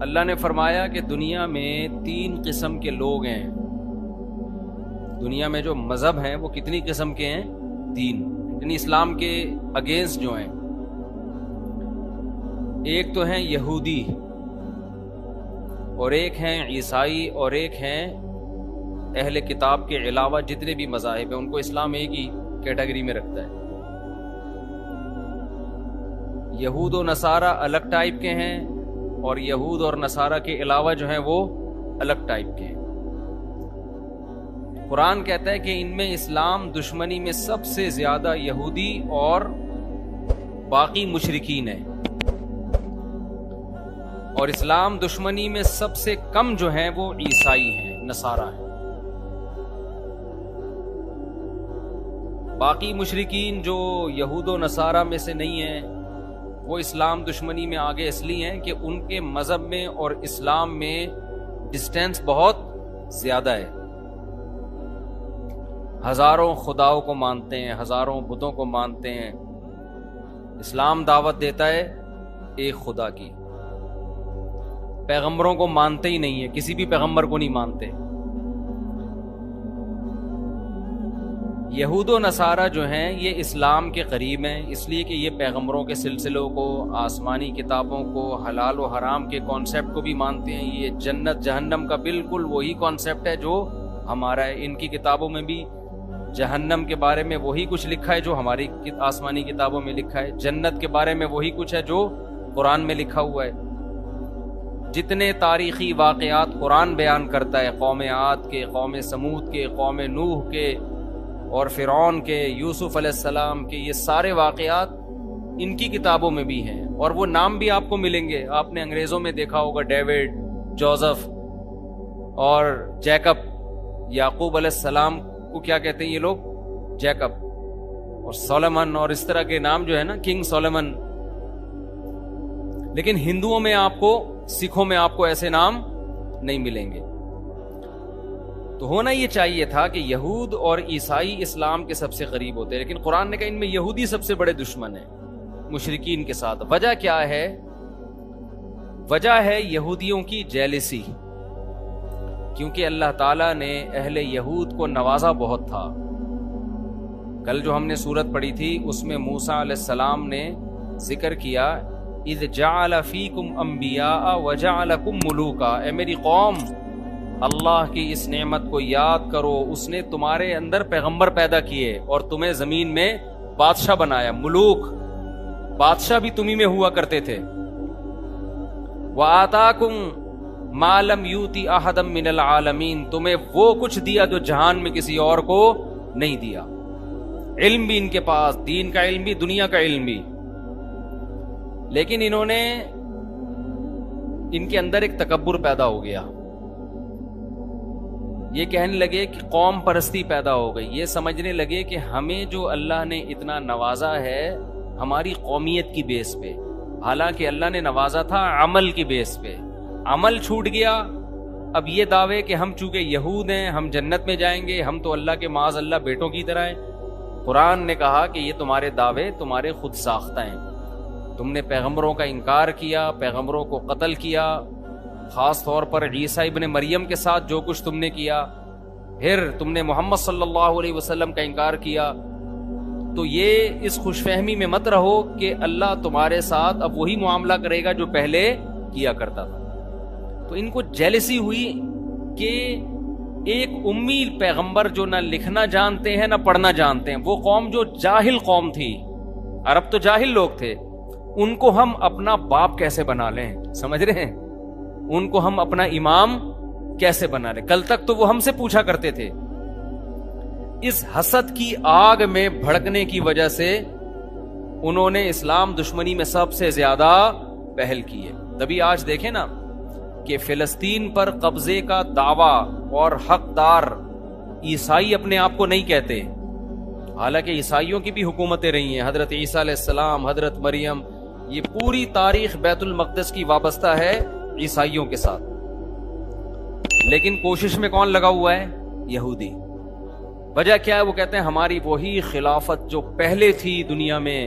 اللہ نے فرمایا کہ دنیا میں 3 قسم کے لوگ ہیں. دنیا میں جو مذہب ہیں وہ کتنی قسم کے ہیں؟ 3. یعنی اسلام کے اگینسٹ جو ہیں. ایک تو ہیں یہودی، اور ایک ہیں عیسائی، اور ایک ہیں اہل کتاب کے علاوہ جتنے بھی مذاہب ہیں ان کو اسلام ایک ہی کیٹیگری میں رکھتا ہے. یہود و نصارہ الگ ٹائپ کے ہیں، اور یہود اور نصارہ کے علاوہ جو ہیں وہ الگ ٹائپ کے ہیں. قرآن کہتا ہے کہ ان میں اسلام دشمنی میں سب سے زیادہ یہودی اور باقی مشرکین ہیں، اور اسلام دشمنی میں سب سے کم جو ہیں وہ عیسائی ہیں، نصارہ ہیں. باقی مشرکین جو یہود و نصارہ میں سے نہیں ہیں وہ اسلام دشمنی میں آگے اس لیے ہیں کہ ان کے مذہب میں اور اسلام میں ڈسٹینس بہت زیادہ ہے. ہزاروں خداؤں کو مانتے ہیں، ہزاروں بتوں کو مانتے ہیں. اسلام دعوت دیتا ہے ایک خدا کی. پیغمبروں کو مانتے ہی نہیں ہے، کسی بھی پیغمبر کو نہیں مانتے. یہود و نصارہ جو ہیں یہ اسلام کے قریب ہیں، اس لیے کہ یہ پیغمبروں کے سلسلوں کو، آسمانی کتابوں کو، حلال و حرام کے کانسیپٹ کو بھی مانتے ہیں. یہ جنت جہنم کا بالکل وہی کانسیپٹ ہے جو ہمارا ہے. ان کی کتابوں میں بھی جہنم کے بارے میں وہی کچھ لکھا ہے جو ہماری آسمانی کتابوں میں لکھا ہے. جنت کے بارے میں وہی کچھ ہے جو قرآن میں لکھا ہوا ہے. جتنے تاریخی واقعات قرآن بیان کرتا ہے، قوم عاد کے، قوم سمود کے، قوم نوح کے اور فرعون کے، یوسف علیہ السلام کے، یہ سارے واقعات ان کی کتابوں میں بھی ہیں. اور وہ نام بھی آپ کو ملیں گے. آپ نے انگریزوں میں دیکھا ہوگا ڈیوڈ، جوزف اور جیکب. یعقوب علیہ السلام کو کیا کہتے ہیں یہ لوگ؟ جیکب. اور سولمن اور اس طرح کے نام جو ہے نا، کنگ سولمن. لیکن ہندوؤں میں آپ کو، سکھوں میں آپ کو ایسے نام نہیں ملیں گے. تو ہونا یہ چاہیے تھا کہ یہود اور عیسائی اسلام کے سب سے قریب ہوتے ہیں، لیکن قرآن نے کہا ان میں یہودی سب سے بڑے دشمن ہیں مشرکین کے ساتھ. وجہ کیا ہے؟ وجہ ہے یہودیوں کی جیلسی، کیونکہ اللہ تعالیٰ نے اہل یہود کو نوازا بہت تھا. کل جو ہم نے سورت پڑھی تھی اس میں موسیٰ علیہ السلام نے ذکر کیا، اذ جعل فیکم انبیاء وجعلکم ملوکا. اے میری قوم، اللہ کی اس نعمت کو یاد کرو، اس نے تمہارے اندر پیغمبر پیدا کیے اور تمہیں زمین میں بادشاہ بنایا. ملوک، بادشاہ بھی تمہیں میں ہوا کرتے تھے. وَآتَاكُمْ مَا لَمْ يُؤْتِ أَحَدًا مِّنَ الْعَالَمِينَ. تمہیں وہ کچھ دیا جو جہان میں کسی اور کو نہیں دیا. علم بھی ان کے پاس، دین کا علم بھی، دنیا کا علم بھی. لیکن انہوں نے، ان کے اندر ایک تکبر پیدا ہو گیا. یہ کہنے لگے کہ قوم پرستی پیدا ہو گئی. یہ سمجھنے لگے کہ ہمیں جو اللہ نے اتنا نوازا ہے ہماری قومیت کی بیس پہ، حالانکہ اللہ نے نوازا تھا عمل کی بیس پہ. عمل چھوٹ گیا. اب یہ دعوے کہ ہم چونکہ یہود ہیں ہم جنت میں جائیں گے، ہم تو اللہ کے معاذ اللہ بیٹوں کی طرح ہیں. قرآن نے کہا کہ یہ تمہارے دعوے تمہارے خود ساختہ ہیں. تم نے پیغمبروں کا انکار کیا، پیغمبروں کو قتل کیا، خاص طور پر عیسیٰ ابن مریم کے ساتھ جو کچھ تم نے کیا، پھر تم نے محمد صلی اللہ علیہ وسلم کا انکار کیا. تو یہ اس خوش فہمی میں مت رہو کہ اللہ تمہارے ساتھ اب وہی معاملہ کرے گا جو پہلے کیا کرتا تھا. تو ان کو جیلسی ہوئی کہ ایک امی پیغمبر جو نہ لکھنا جانتے ہیں نہ پڑھنا جانتے ہیں، وہ قوم جو جاہل قوم تھی، عرب تو جاہل لوگ تھے، ان کو ہم اپنا باپ کیسے بنا لیں؟ سمجھ رہے ہیں؟ ان کو ہم اپنا امام کیسے بنا لیں؟ کل تک تو وہ ہم سے پوچھا کرتے تھے. اس حسد کی آگ میں بھڑکنے کی وجہ سے انہوں نے اسلام دشمنی میں سب سے زیادہ پہل کی ہے. تبھی آج دیکھیں نا کہ فلسطین پر قبضے کا دعویٰ اور حقدار عیسائی اپنے آپ کو نہیں کہتے، حالانکہ عیسائیوں کی بھی حکومتیں رہی ہیں. حضرت عیسیٰ علیہ السلام، حضرت مریم، یہ پوری تاریخ بیت المقدس کی وابستہ ہے عیسائیوں کے ساتھ. لیکن کوشش میں کون لگا ہوا ہے؟ یہودی. وجہ کیا ہے؟ وہ کہتے ہیں ہماری وہی خلافت جو پہلے تھی دنیا میں،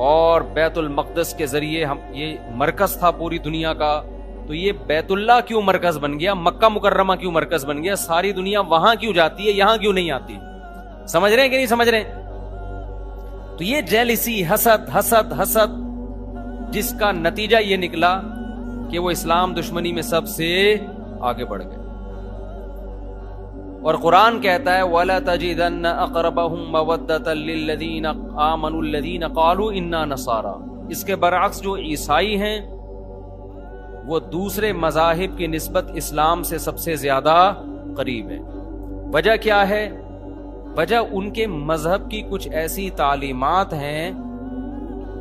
اور بیت المقدس کے ذریعے ہم، یہ مرکز تھا پوری دنیا کا، تو یہ بیت اللہ کیوں مرکز بن گیا, مکہ مکرمہ کیوں مرکز بن گیا, ساری دنیا وہاں کیوں جاتی ہے, یہاں کیوں نہیں آتی؟ سمجھ رہے ہیں کہ نہیں سمجھ رہے ہیں؟ تو یہ جیلسی, حسد جس کا نتیجہ یہ نکلا کہ وہ اسلام دشمنی میں سب سے آگے بڑھ گئے. اور قرآن کہتا ہے وَلَا تَجِدَنَّ أَقْرَبَهُمْ مَوَدَّةً لِلَّذِينَ آمَنُوا الَّذِينَ قَالُوا إِنَّا نَصَارَى. اس کے برعکس جو عیسائی ہیں وہ دوسرے مذاہب کی نسبت اسلام سے سب سے زیادہ قریب ہیں. وجہ کیا ہے؟ وجہ ان کے مذہب کی کچھ ایسی تعلیمات ہیں,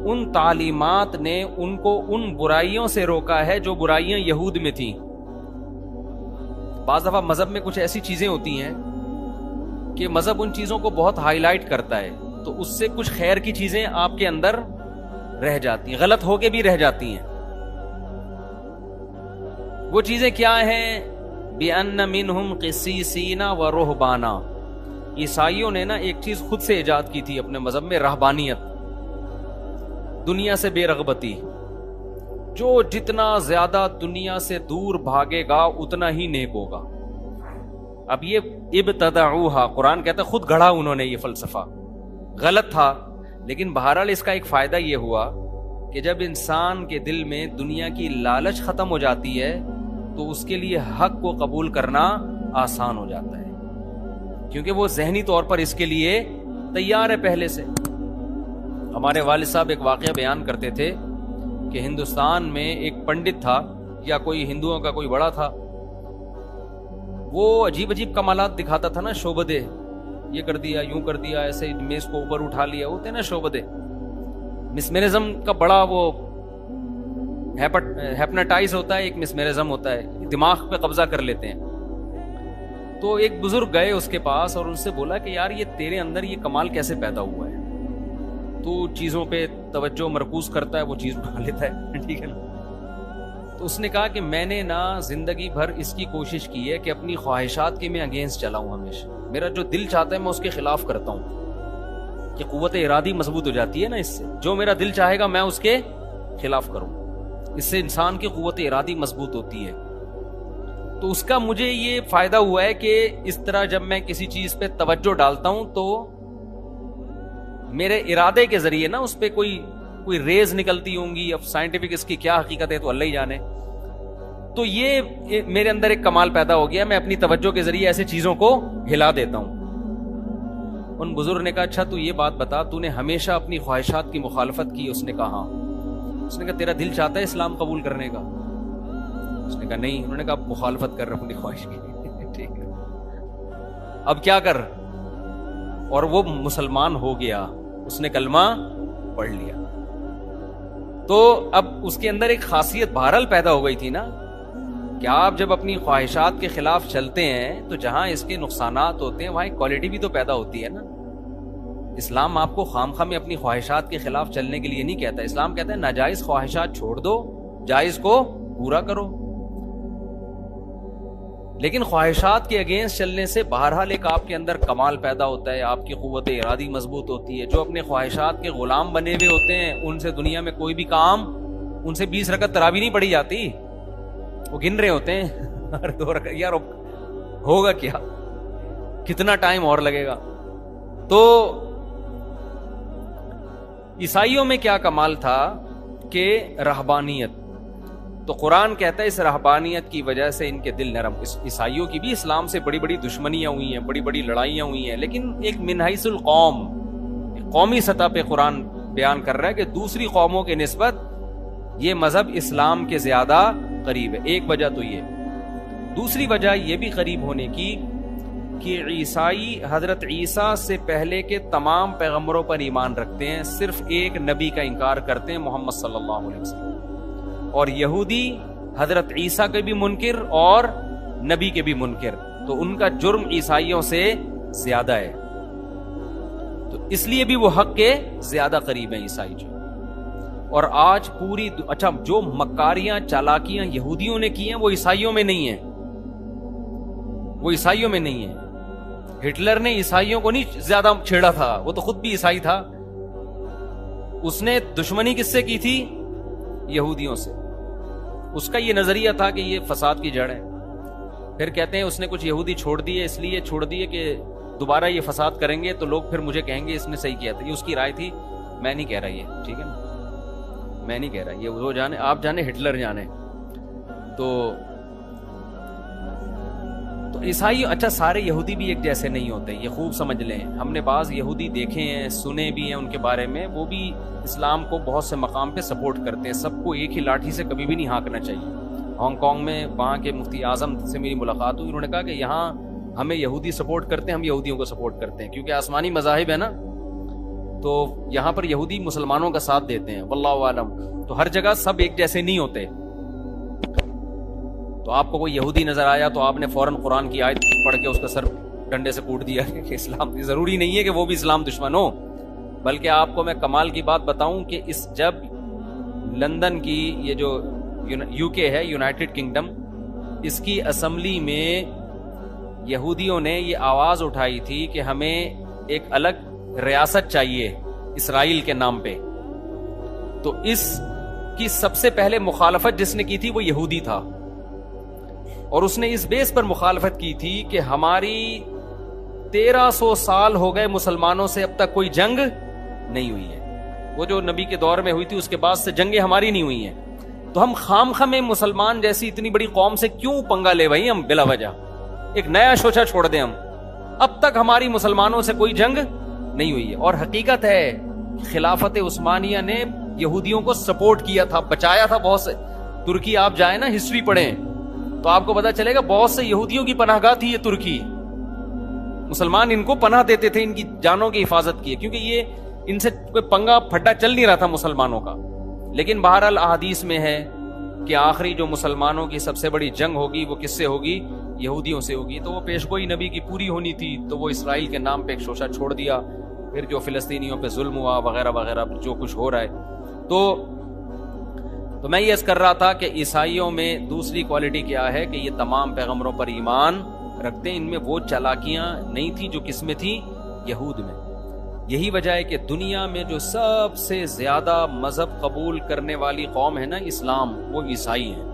ان تعلیمات نے ان کو ان برائیوں سے روکا ہے جو برائیاں یہود میں تھیں. بعض دفعہ مذہب میں کچھ ایسی چیزیں ہوتی ہیں کہ مذہب ان چیزوں کو بہت ہائی لائٹ کرتا ہے, تو اس سے کچھ خیر کی چیزیں آپ کے اندر رہ جاتی ہیں, غلط ہو کے بھی رہ جاتی ہیں. وہ چیزیں کیا ہیں؟ بِأَنَّ مِنْهُمْ قِسِّيسِينَ وَرُهْبَانًا. عیسائیوں نے نا ایک چیز خود سے ایجاد کی تھی اپنے مذہب میں, رہبانیت, دنیا سے بے رغبتی. جو جتنا زیادہ دنیا سے دور بھاگے گا اتنا ہی نیک ہوگا. اب یہ ابتدعوها, قرآن کہتا ہے خود گھڑا انہوں نے یہ فلسفہ, غلط تھا, لیکن بہرحال اس کا ایک فائدہ یہ ہوا کہ جب انسان کے دل میں دنیا کی لالچ ختم ہو جاتی ہے تو اس کے لیے حق کو قبول کرنا آسان ہو جاتا ہے, کیونکہ وہ ذہنی طور پر اس کے لیے تیار ہے پہلے سے. ہمارے والد صاحب ایک واقعہ بیان کرتے تھے کہ ہندوستان میں ایک پنڈت تھا یا کوئی ہندوؤں کا کوئی بڑا تھا, وہ عجیب عجیب کمالات دکھاتا تھا نا, شعبدے, یہ کر دیا, یوں کر دیا, ایسے میز کو اوپر اٹھا لیا, ہوتے نا شعبدے. مسمرزم کا بڑا وہ ہیپناٹائز ہوتا ہے, ایک مسمرزم ہوتا ہے, دماغ پہ قبضہ کر لیتے ہیں. تو ایک بزرگ گئے اس کے پاس اور ان سے بولا کہ یار یہ تیرے اندر یہ کمال کیسے پیدا ہوا ہے, تو چیزوں پہ توجہ مرکوز کرتا ہے, وہ چیز اٹھا لیتا ہے, ٹھیک ہے نا. تو اس نے کہا کہ میں نے نا زندگی بھر اس کی کوشش کی ہے کہ اپنی خواہشات کی میں اگینسٹ چلاؤں, ہمیشہ میرا جو دل چاہتا ہے میں اس کے خلاف کرتا ہوں, کہ قوت ارادی مضبوط ہو جاتی ہے نا اس سے, جو میرا دل چاہے گا میں اس کے خلاف کروں, اس سے انسان کی قوت ارادی مضبوط ہوتی ہے. تو اس کا مجھے یہ فائدہ ہوا ہے کہ اس طرح جب میں کسی چیز پہ توجہ ڈالتا ہوں تو میرے ارادے کے ذریعے نا اس پہ کوئی ریز نکلتی ہوں گی. اب سائنٹیفک اس کی کیا حقیقت ہے تو اللہ ہی جانے. تو یہ میرے اندر ایک کمال پیدا ہو گیا, میں اپنی توجہ کے ذریعے ایسے چیزوں کو ہلا دیتا ہوں. ان بزرگ نے کہا اچھا تو یہ بات بتا, تو نے ہمیشہ اپنی خواہشات کی مخالفت کی؟ اس نے کہا ہاں. اس نے کہا تیرا دل چاہتا ہے اسلام قبول کرنے کا؟ اس نے کہا نہیں. انہوں نے کہا مخالفت کر رہا اپنی خواہش کی, ٹھیک ہے, اب کیا کر. اور وہ مسلمان ہو گیا, اس نے کلمہ پڑھ لیا. تو اب اس کے اندر ایک خاصیت بہرحال پیدا ہو گئی تھی نا, کہ آپ جب اپنی خواہشات کے خلاف چلتے ہیں تو جہاں اس کے نقصانات ہوتے ہیں وہاں ایک کوالٹی بھی تو پیدا ہوتی ہے نا. اسلام آپ کو خام خواہ میں اپنی خواہشات کے خلاف چلنے کے لیے نہیں کہتا. اسلام کہتا ہے ناجائز خواہشات چھوڑ دو, جائز کو پورا کرو. لیکن خواہشات کے اگینسٹ چلنے سے بہرحال ایک آپ کے اندر کمال پیدا ہوتا ہے, آپ کی قوت ارادی مضبوط ہوتی ہے. جو اپنے خواہشات کے غلام بنے ہوئے ہوتے ہیں ان سے دنیا میں کوئی بھی کام, ان سے 20 رکعت تراویح نہیں پڑھی جاتی, وہ گن رہے ہوتے ہیں ہر 2 رکعت, یار ہوگا کیا, کتنا ٹائم اور لگے گا. تو عیسائیوں میں کیا کمال تھا کہ رہبانیت. تو قرآن کہتا ہے اس رہبانیت کی وجہ سے ان کے دل نرم. عیسائیوں کی بھی اسلام سے بڑی بڑی دشمنیاں ہوئی ہیں, بڑی بڑی لڑائیاں ہوئی ہیں, لیکن ایک من حیث القوم, قومی سطح پہ قرآن بیان کر رہا ہے کہ دوسری قوموں کے نسبت یہ مذہب اسلام کے زیادہ قریب ہے. ایک وجہ تو یہ. دوسری وجہ یہ بھی قریب ہونے کی کہ عیسائی حضرت عیسیٰ سے پہلے کے تمام پیغمبروں پر ایمان رکھتے ہیں, صرف ایک نبی کا انکار کرتے ہیں, محمد صلی اللہ علیہ وسلم. اور یہودی حضرت عیسیٰ کے بھی منکر اور نبی کے بھی منکر, تو ان کا جرم عیسائیوں سے زیادہ ہے. تو اس لیے بھی وہ حق کے زیادہ قریب ہیں عیسائی جو. اور آج پوری اچھا جو مکاریاں چالاکیاں یہودیوں نے کی ہیں وہ عیسائیوں میں نہیں ہیں, وہ عیسائیوں میں نہیں ہیں. ہٹلر نے عیسائیوں کو نہیں زیادہ چھیڑا تھا, وہ تو خود بھی عیسائی تھا. اس نے دشمنی کس سے کی تھی؟ یہودیوں سے. اس کا یہ نظریہ تھا کہ یہ فساد کی جڑ ہے. پھر کہتے ہیں اس نے کچھ یہودی چھوڑ دیے، اس لیے چھوڑ دیے کہ دوبارہ یہ فساد کریں گے تو لوگ پھر مجھے کہیں گے اس نے صحیح کیا تھا. یہ اس کی رائے تھی، میں نہیں کہہ رہا یہ، ٹھیک ہے نا، میں نہیں کہہ رہا یہ، وہ جانے، آپ جانے، ہٹلر جانے. تو عیسائی، اچھا سارے یہودی بھی ایک جیسے نہیں ہوتے، یہ خوب سمجھ لیں. ہم نے بعض یہودی دیکھے ہیں، سنے بھی ہیں ان کے بارے میں، وہ بھی اسلام کو بہت سے مقام پہ سپورٹ کرتے ہیں. سب کو ایک ہی لاٹھی سے کبھی بھی نہیں ہانکنا چاہیے. ہانگ کانگ میں وہاں کے مفتی اعظم سے میری ملاقات ہوئی، انہوں نے کہا کہ یہاں ہمیں یہودی سپورٹ کرتے ہیں، ہم یہودیوں کو سپورٹ کرتے ہیں، کیونکہ آسمانی مذاہب ہے نا، تو یہاں پر یہودی مسلمانوں کا ساتھ دیتے ہیں. واللہ عالم. تو ہر جگہ سب ایک جیسے نہیں ہوتے. تو آپ کو کوئی یہودی نظر آیا تو آپ نے فوراً قرآن کی آیت پڑھ کے اس کا سر ڈنڈے سے کوٹ دیا کہ اسلام، ضروری نہیں ہے کہ وہ بھی اسلام دشمن ہو. بلکہ آپ کو میں کمال کی بات بتاؤں کہ جب لندن کی یہ جو یو کے ہے، یونائٹڈ کنگڈم، اس کی اسمبلی میں یہودیوں نے یہ آواز اٹھائی تھی کہ ہمیں ایک الگ ریاست چاہیے اسرائیل کے نام پہ، تو اس کی سب سے پہلے مخالفت جس نے کی تھی وہ یہودی تھا. اور اس نے اس بیس پر مخالفت کی تھی کہ ہماری 1300 سال ہو گئے مسلمانوں سے اب تک کوئی جنگ نہیں ہوئی ہے. وہ جو نبی کے دور میں ہوئی تھی اس کے بعد سے جنگیں ہماری نہیں ہوئی ہیں، تو ہم خام میں مسلمان جیسی اتنی بڑی قوم سے کیوں پنگا لے بھائی، ہم بلا وجہ ایک نیا شوچا چھوڑ دیں. ہم اب تک ہماری مسلمانوں سے کوئی جنگ نہیں ہوئی ہے. اور حقیقت ہے خلافت عثمانیہ نے یہودیوں کو سپورٹ کیا تھا، بچایا تھا بہت سے. ترکی آپ جائیں نا، ہسٹری پڑھیں تو آپ کو پتا چلے گا بہت سے یہودیوں کی پناہ گاہ تھی یہ ترکی. مسلمان ان کو پناہ دیتے تھے ان کی جانوں کی حفاظت کی، کیونکہ یہ ان سے کوئی پنگا پھڈا چل نہیں رہا تھا مسلمانوں کا. لیکن بہرحال احادیث میں ہے کہ آخری جو مسلمانوں کی سب سے بڑی جنگ ہوگی وہ کس سے ہوگی؟ یہودیوں سے ہوگی. تو وہ پیشگوئی نبی کی پوری ہونی تھی، تو وہ اسرائیل کے نام پہ ایک شوشہ چھوڑ دیا. پھر جو فلسطینیوں پہ ظلم ہوا وغیرہ وغیرہ جو کچھ ہو رہا ہے. تو میں یہ عرض کر رہا تھا کہ عیسائیوں میں دوسری کوالٹی کیا ہے کہ یہ تمام پیغمبروں پر ایمان رکھتے ہیں. ان میں وہ چالاکیاں نہیں تھی جو کس میں تھی؟ یہود میں. یہی وجہ ہے کہ دنیا میں جو سب سے زیادہ مذہب قبول کرنے والی قوم ہے نا اسلام، وہ عیسائی ہیں.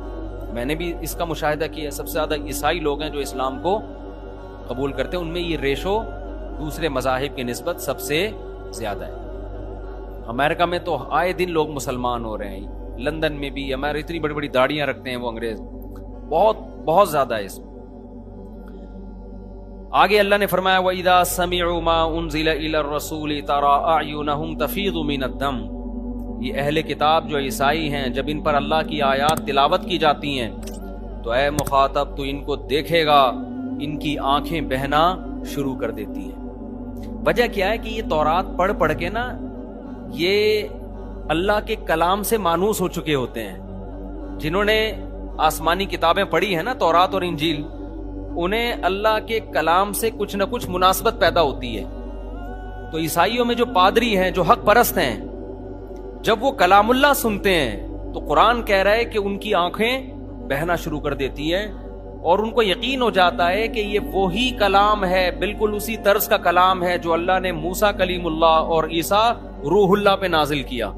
میں نے بھی اس کا مشاہدہ کیا، سب سے زیادہ عیسائی لوگ ہیں جو اسلام کو قبول کرتے ہیں. ان میں یہ ریشو دوسرے مذاہب کی نسبت سب سے زیادہ ہے. امریکہ میں تو آئے دن لوگ مسلمان ہو رہے ہیں، لندن میں بھی. ہمارے اتنی بڑی بڑی داڑیاں رکھتے ہیں وہ انگریز، بہت زیادہ ہے اس میں. آگے اللہ نے فرمایا وَإِذَا سَمِعُوا مَا أُنزِلَ إِلَى الرَّسُولِ تَرَىٰ أَعْيُنَهُمْ تَفِيضُ مِنَ الدَّمْعِ. یہ اہل کتاب جو عیسائی ہیں، جب ان پر اللہ کی آیات تلاوت کی جاتی ہیں تو اے مخاطب تو ان کو دیکھے گا ان کی آنکھیں بہنا شروع کر دیتی ہیں. وجہ کیا ہے کہ یہ تورات پڑھ پڑھ کے نا یہ اللہ کے کلام سے مانوس ہو چکے ہوتے ہیں. جنہوں نے آسمانی کتابیں پڑھی ہیں نا، تورات اور انجیل، انہیں اللہ کے کلام سے کچھ نہ کچھ مناسبت پیدا ہوتی ہے. تو عیسائیوں میں جو پادری ہیں، جو حق پرست ہیں، جب وہ کلام اللہ سنتے ہیں تو قرآن کہہ رہا ہے کہ ان کی آنکھیں بہنا شروع کر دیتی ہیں، اور ان کو یقین ہو جاتا ہے کہ یہ وہی کلام ہے، بالکل اسی طرز کا کلام ہے جو اللہ نے موسیٰ کلیم اللہ اور عیسیٰ روح اللہ پہ نازل کیا.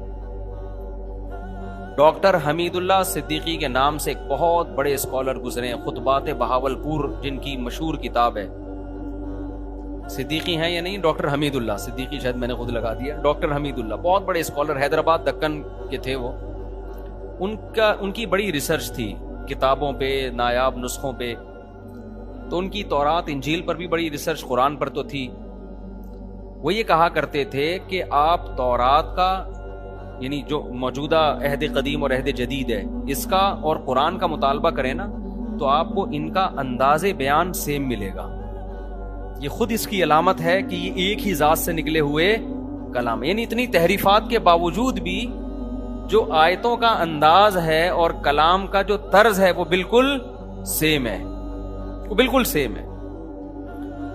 ڈاکٹر حمید اللہ صدیقی کے نام سے ایک بہت بڑے اسکالر گزرے ہیں، خطبات بہاولپور جن کی مشہور کتاب ہے. صدیقی ہیں یا نہیں؟ ڈاکٹر حمید اللہ صدیقی، شاید میں نے خود لگا دیا. ڈاکٹر حمید اللہ بہت بڑے اسکالر، حیدرآباد دکن کے تھے وہ. ان کی بڑی ریسرچ تھی کتابوں پہ، نایاب نسخوں پہ. تو ان کی تورات انجیل پر بھی بڑی ریسرچ، قرآن پر تو تھی. وہ یہ کہا کرتے تھے کہ آپ تورات کا، یعنی جو موجودہ عہد قدیم اور عہد جدید ہے، اس کا اور قرآن کا مطالبہ کریں نا تو آپ کو ان کا انداز بیان سیم ملے گا. یہ خود اس کی علامت ہے کہ یہ ایک ہی ذات سے نکلے ہوئے کلام. یعنی اتنی تحریفات کے باوجود بھی جو آیتوں کا انداز ہے اور کلام کا جو طرز ہے وہ بالکل سیم ہے، وہ بالکل سیم ہے.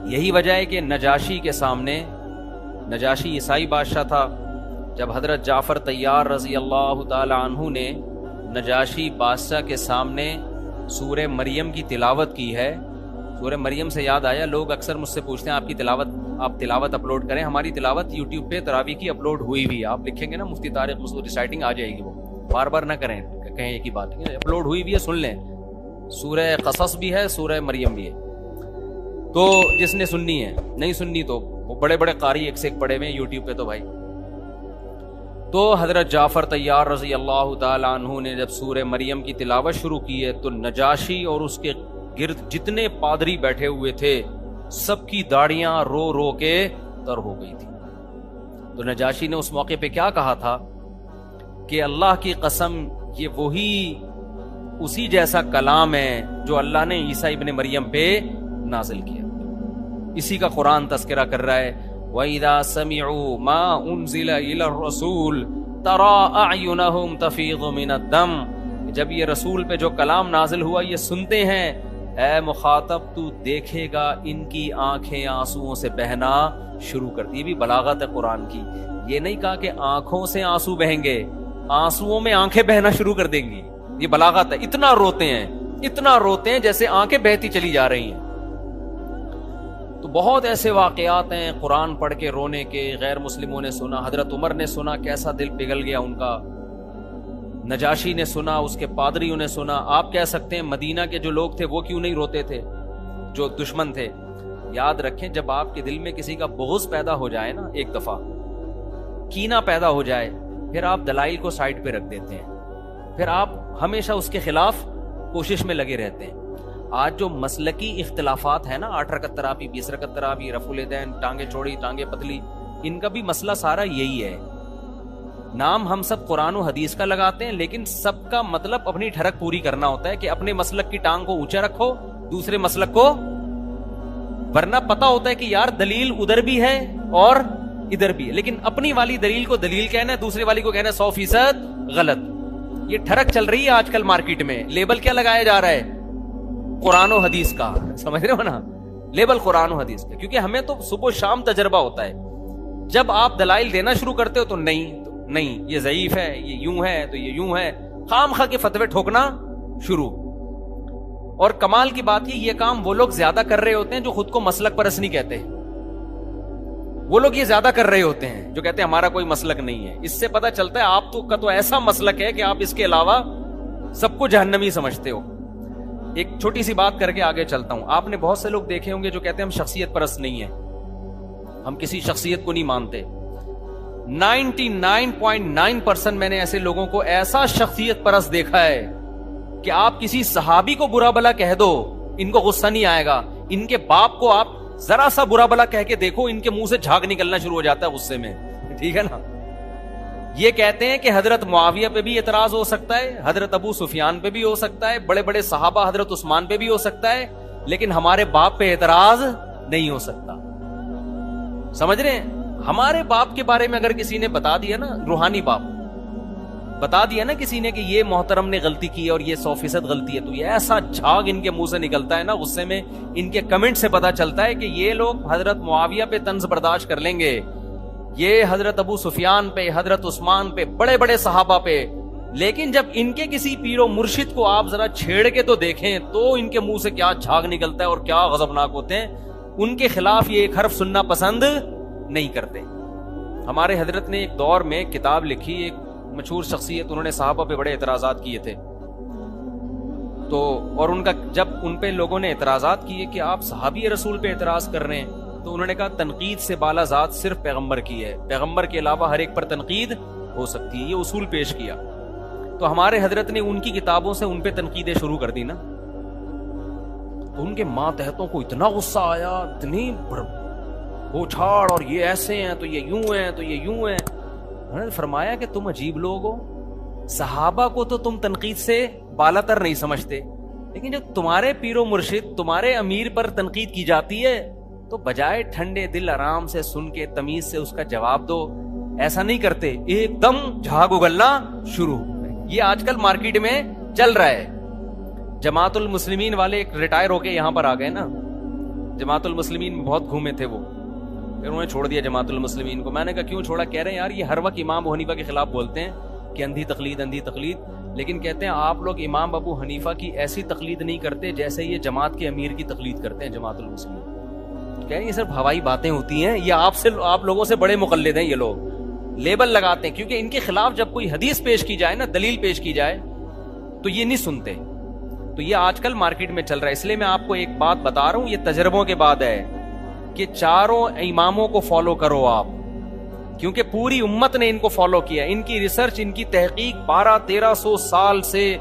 یہی وجہ ہے کہ نجاشی کے سامنے، نجاشی عیسائی بادشاہ تھا، جب حضرت جعفر طیار رضی اللہ تعالی عنہ نے نجاشی بادشاہ کے سامنے سورہ مریم کی تلاوت کی ہے. سورہ مریم سے یاد آیا، لوگ اکثر مجھ سے پوچھتے ہیں آپ تلاوت اپلوڈ کریں. ہماری تلاوت یوٹیوب پہ تراویح کی اپلوڈ ہوئی بھی ہے. آپ لکھیں گے نا مفتی طارق مسعود ریسائٹنگ، آ جائے گی. وہ بار بار نہ کریں، کہیں ایک ہی بات, اپلوڈ ہوئی بھی ہے, سن لیں. سورہ قصص بھی ہے, سورہ مریم بھی ہے, تو جس نے سننی ہے, نہیں سننی تو وہ بڑے بڑے قاری ایک سے ایک پڑے ہوئے یوٹیوب پہ. تو بھائی تو حضرت جعفر طیار رضی اللہ تعالیٰ عنہ نے جب سورہ مریم کی تلاوت شروع کی ہے تو نجاشی اور اس کے گرد جتنے پادری بیٹھے ہوئے تھے سب کی داڑیاں رو رو کے تر ہو گئی تھی. تو نجاشی نے اس موقع پہ کیا کہا تھا کہ اللہ کی قسم یہ وہی اسی جیسا کلام ہے جو اللہ نے عیسیٰ ابن مریم پہ نازل کیا. اسی کا قرآن تذکرہ کر رہا ہے, وَإِذَا سَمِعُوا مَا أُنزِلَ إِلَى الرَّسُولِ تَرَىٰ أَعْيُنَهُمْ تَفِيضُ مِنَ الدَّمْعِ. جب یہ رسول پہ جو کلام نازل ہوا یہ سنتے ہیں, اے مخاطب تو دیکھے گا ان کی آنکھیں آنسوؤں سے بہنا شروع کر دی. یہ بھی بلاغت ہے قرآن کی. یہ نہیں کہا کہ آنکھوں سے آنسو بہیں گے, آنسوؤں میں آنکھیں بہنا شروع کر دیں گی. یہ بلاغت ہے. اتنا روتے ہیں, اتنا روتے ہیں جیسے آنکھیں بہتی چلی جا رہی ہیں. تو بہت ایسے واقعات ہیں قرآن پڑھ کے رونے کے. غیر مسلموں نے سنا, حضرت عمر نے سنا, کیسا دل پگھل گیا ان کا. نجاشی نے سنا, اس کے پادریوں نے سنا. آپ کہہ سکتے ہیں مدینہ کے جو لوگ تھے وہ کیوں نہیں روتے تھے, جو دشمن تھے. یاد رکھیں جب آپ کے دل میں کسی کا بغض پیدا ہو جائے نا, ایک دفعہ کینہ پیدا ہو جائے, پھر آپ دلائل کو سائڈ پہ رکھ دیتے ہیں, پھر آپ ہمیشہ اس کے خلاف کوشش میں لگے رہتے ہیں. آج جو مسلکی اختلافات ہیں نا, 8 رکعت تراویح, 20 رکعت تراویح, رفع الیدین, ٹانگیں چوڑی ٹانگیں پتلی, ان کا بھی مسئلہ سارا یہی ہے. نام ہم سب قرآن و حدیث کا لگاتے ہیں, لیکن سب کا مطلب اپنی ٹھڑک پوری کرنا ہوتا ہے کہ اپنے مسلک کی ٹانگ کو اونچا رکھو, دوسرے مسلک کو, ورنہ پتا ہوتا ہے کہ یار دلیل ادھر بھی ہے اور ادھر بھی ہے, لیکن اپنی والی دلیل کو دلیل کہنا ہے, دوسرے والی کو کہنا ہے 100% غلط. یہ ٹھڑک چل رہی ہے آج کل مارکیٹ میں. لیبل کیا لگایا جا رہا ہے, قرآن و حدیث کا, سمجھ رہے ہو نا, لیبل قرآن و حدیث کا. کیونکہ ہمیں تو صبح و شام تجربہ ہوتا ہے. جب آپ دلائل دینا شروع کرتے ہو تو نہیں یہ ضعیف ہے, یہ یوں ہے تو یہ یوں ہے, خام خواہ کے فتوے ٹھوکنا شروع. اور کمال کی بات یہ کام وہ لوگ زیادہ کر رہے ہوتے ہیں جو خود کو مسلک پرست نہیں کہتے. وہ لوگ یہ زیادہ کر رہے ہوتے ہیں جو کہتے ہیں ہمارا کوئی مسلک نہیں ہے. اس سے پتا چلتا ہے آپ کا تو ایسا مسلک ہے کہ آپ اس کے علاوہ سب کو جہنمی سمجھتے ہو. ایک چھوٹی سی بات کر کے آگے چلتا ہوں. آپ نے بہت سے لوگ دیکھے ہوں گے جو کہتے ہیں ہم شخصیت پرست نہیں ہیں, ہم کسی شخصیت کو نہیں مانتے. 99.9% میں نے ایسے لوگوں کو ایسا شخصیت پرست دیکھا ہے کہ آپ کسی صحابی کو برا بلا کہہ دو, ان کو غصہ نہیں آئے گا. ان کے باپ کو آپ ذرا سا برا بلا کہہ کے دیکھو, ان کے منہ سے جھاگ نکلنا شروع ہو جاتا ہے غصے میں. ٹھیک ہے نا. یہ کہتے ہیں کہ حضرت معاویہ پہ بھی اعتراض ہو سکتا ہے, حضرت ابو سفیان پہ بھی ہو سکتا ہے, بڑے بڑے صحابہ حضرت عثمان پہ بھی ہو سکتا ہے, لیکن ہمارے باپ پہ اعتراض نہیں ہو سکتا. سمجھ رہے ہیں. ہمارے باپ کے بارے میں اگر کسی نے بتا دیا نا, روحانی باپ بتا دیا نا کسی نے کہ یہ محترم نے غلطی کی ہے اور یہ 100% غلطی ہے, تو یہ ایسا جھاگ ان کے منہ سے نکلتا ہے نا غصے میں. ان کے کمنٹ سے پتا چلتا ہے کہ یہ لوگ حضرت معاویہ پہ طنز برداشت کر لیں گے, یہ حضرت ابو سفیان پہ, حضرت عثمان پہ, بڑے بڑے صحابہ پہ, لیکن جب ان کے کسی پیر و مرشد کو آپ ذرا چھیڑ کے تو دیکھیں تو ان کے منہ سے کیا جھاگ نکلتا ہے اور کیا غضبناک ہوتے ہیں. ان کے خلاف یہ ایک حرف سننا پسند نہیں کرتے. ہمارے حضرت نے ایک دور میں کتاب لکھی, ایک مشہور شخصیت, انہوں نے صحابہ پہ بڑے اعتراضات کیے تھے. تو اور ان کا جب ان پہ لوگوں نے اعتراضات کیے کہ آپ صحابی رسول پہ اعتراض کر رہے ہیں, تو انہوں نے کہا تنقید سے بالا ذات صرف پیغمبر کی ہے, پیغمبر کے علاوہ ہر ایک پر تنقید ہو سکتی ہے. یہ اصول پیش کیا. تو ہمارے حضرت نے ان کی کتابوں سے ان پہ تنقیدیں شروع کر دی نا, تو ان کے ماتحتوں کو اتنا غصہ آیا, اتنی وہ چھاڑ, اور یہ ایسے ہیں تو یہ یوں ہیں تو یہ یوں ہیں. انہوں نے فرمایا کہ تم عجیب لوگ ہو, صحابہ کو تو تم تنقید سے بالا تر نہیں سمجھتے, لیکن جب تمہارے پیر و مرشد, تمہارے امیر پر تنقید کی جاتی ہے تو بجائے ٹھنڈے دل آرام سے سن کے تمیز سے اس کا جواب دو. ایسا نہیں کرتے, ایک دم جھاگ اگلنا شروع. یہ آج کل مارکیٹ میں چل رہا ہے. جماعت المسلمین والے ایک ریٹائر ہو کے یہاں پر آ گئے نا, جماعت المسلمین میں بہت گھومے تھے وہ, پھر انہوں نے چھوڑ دیا جماعت المسلمین کو. میں نے کہا کیوں چھوڑا؟ کہہ رہے ہیں یار یہ ہر وقت امام ابو حنیفہ کے خلاف بولتے ہیں کہ اندھی تقلید اندھی تقلید, لیکن کہتے ہیں آپ لوگ امام ابو حنیفہ کی ایسی تقلید نہیں کرتے جیسے یہ جماعت کے امیر کی تقلید کرتے ہیں جماعت المسلمین. کہہ رہے ہیں یہ صرف ہوائی باتیں ہوتی ہیں, یہ آپ لوگوں سے بڑے مقلد ہیں. یہ لوگ لیبل لگاتے ہیں کیونکہ ان کے خلاف جب کوئی حدیث پیش کی جائے نا, دلیل پیش کی جائے, تو یہ نہیں سنتے. تو یہ آج کل مارکیٹ میں چل رہا ہے. اس لیے میں آپ کو ایک بات بتا رہا ہوں, یہ تجربوں کے بعد ہے, کہ چاروں اماموں کو فالو کرو آپ, کیونکہ پوری امت نے ان کو فالو کیا. ان کی ریسرچ, ان کی تحقیق 1200-1300 سال سے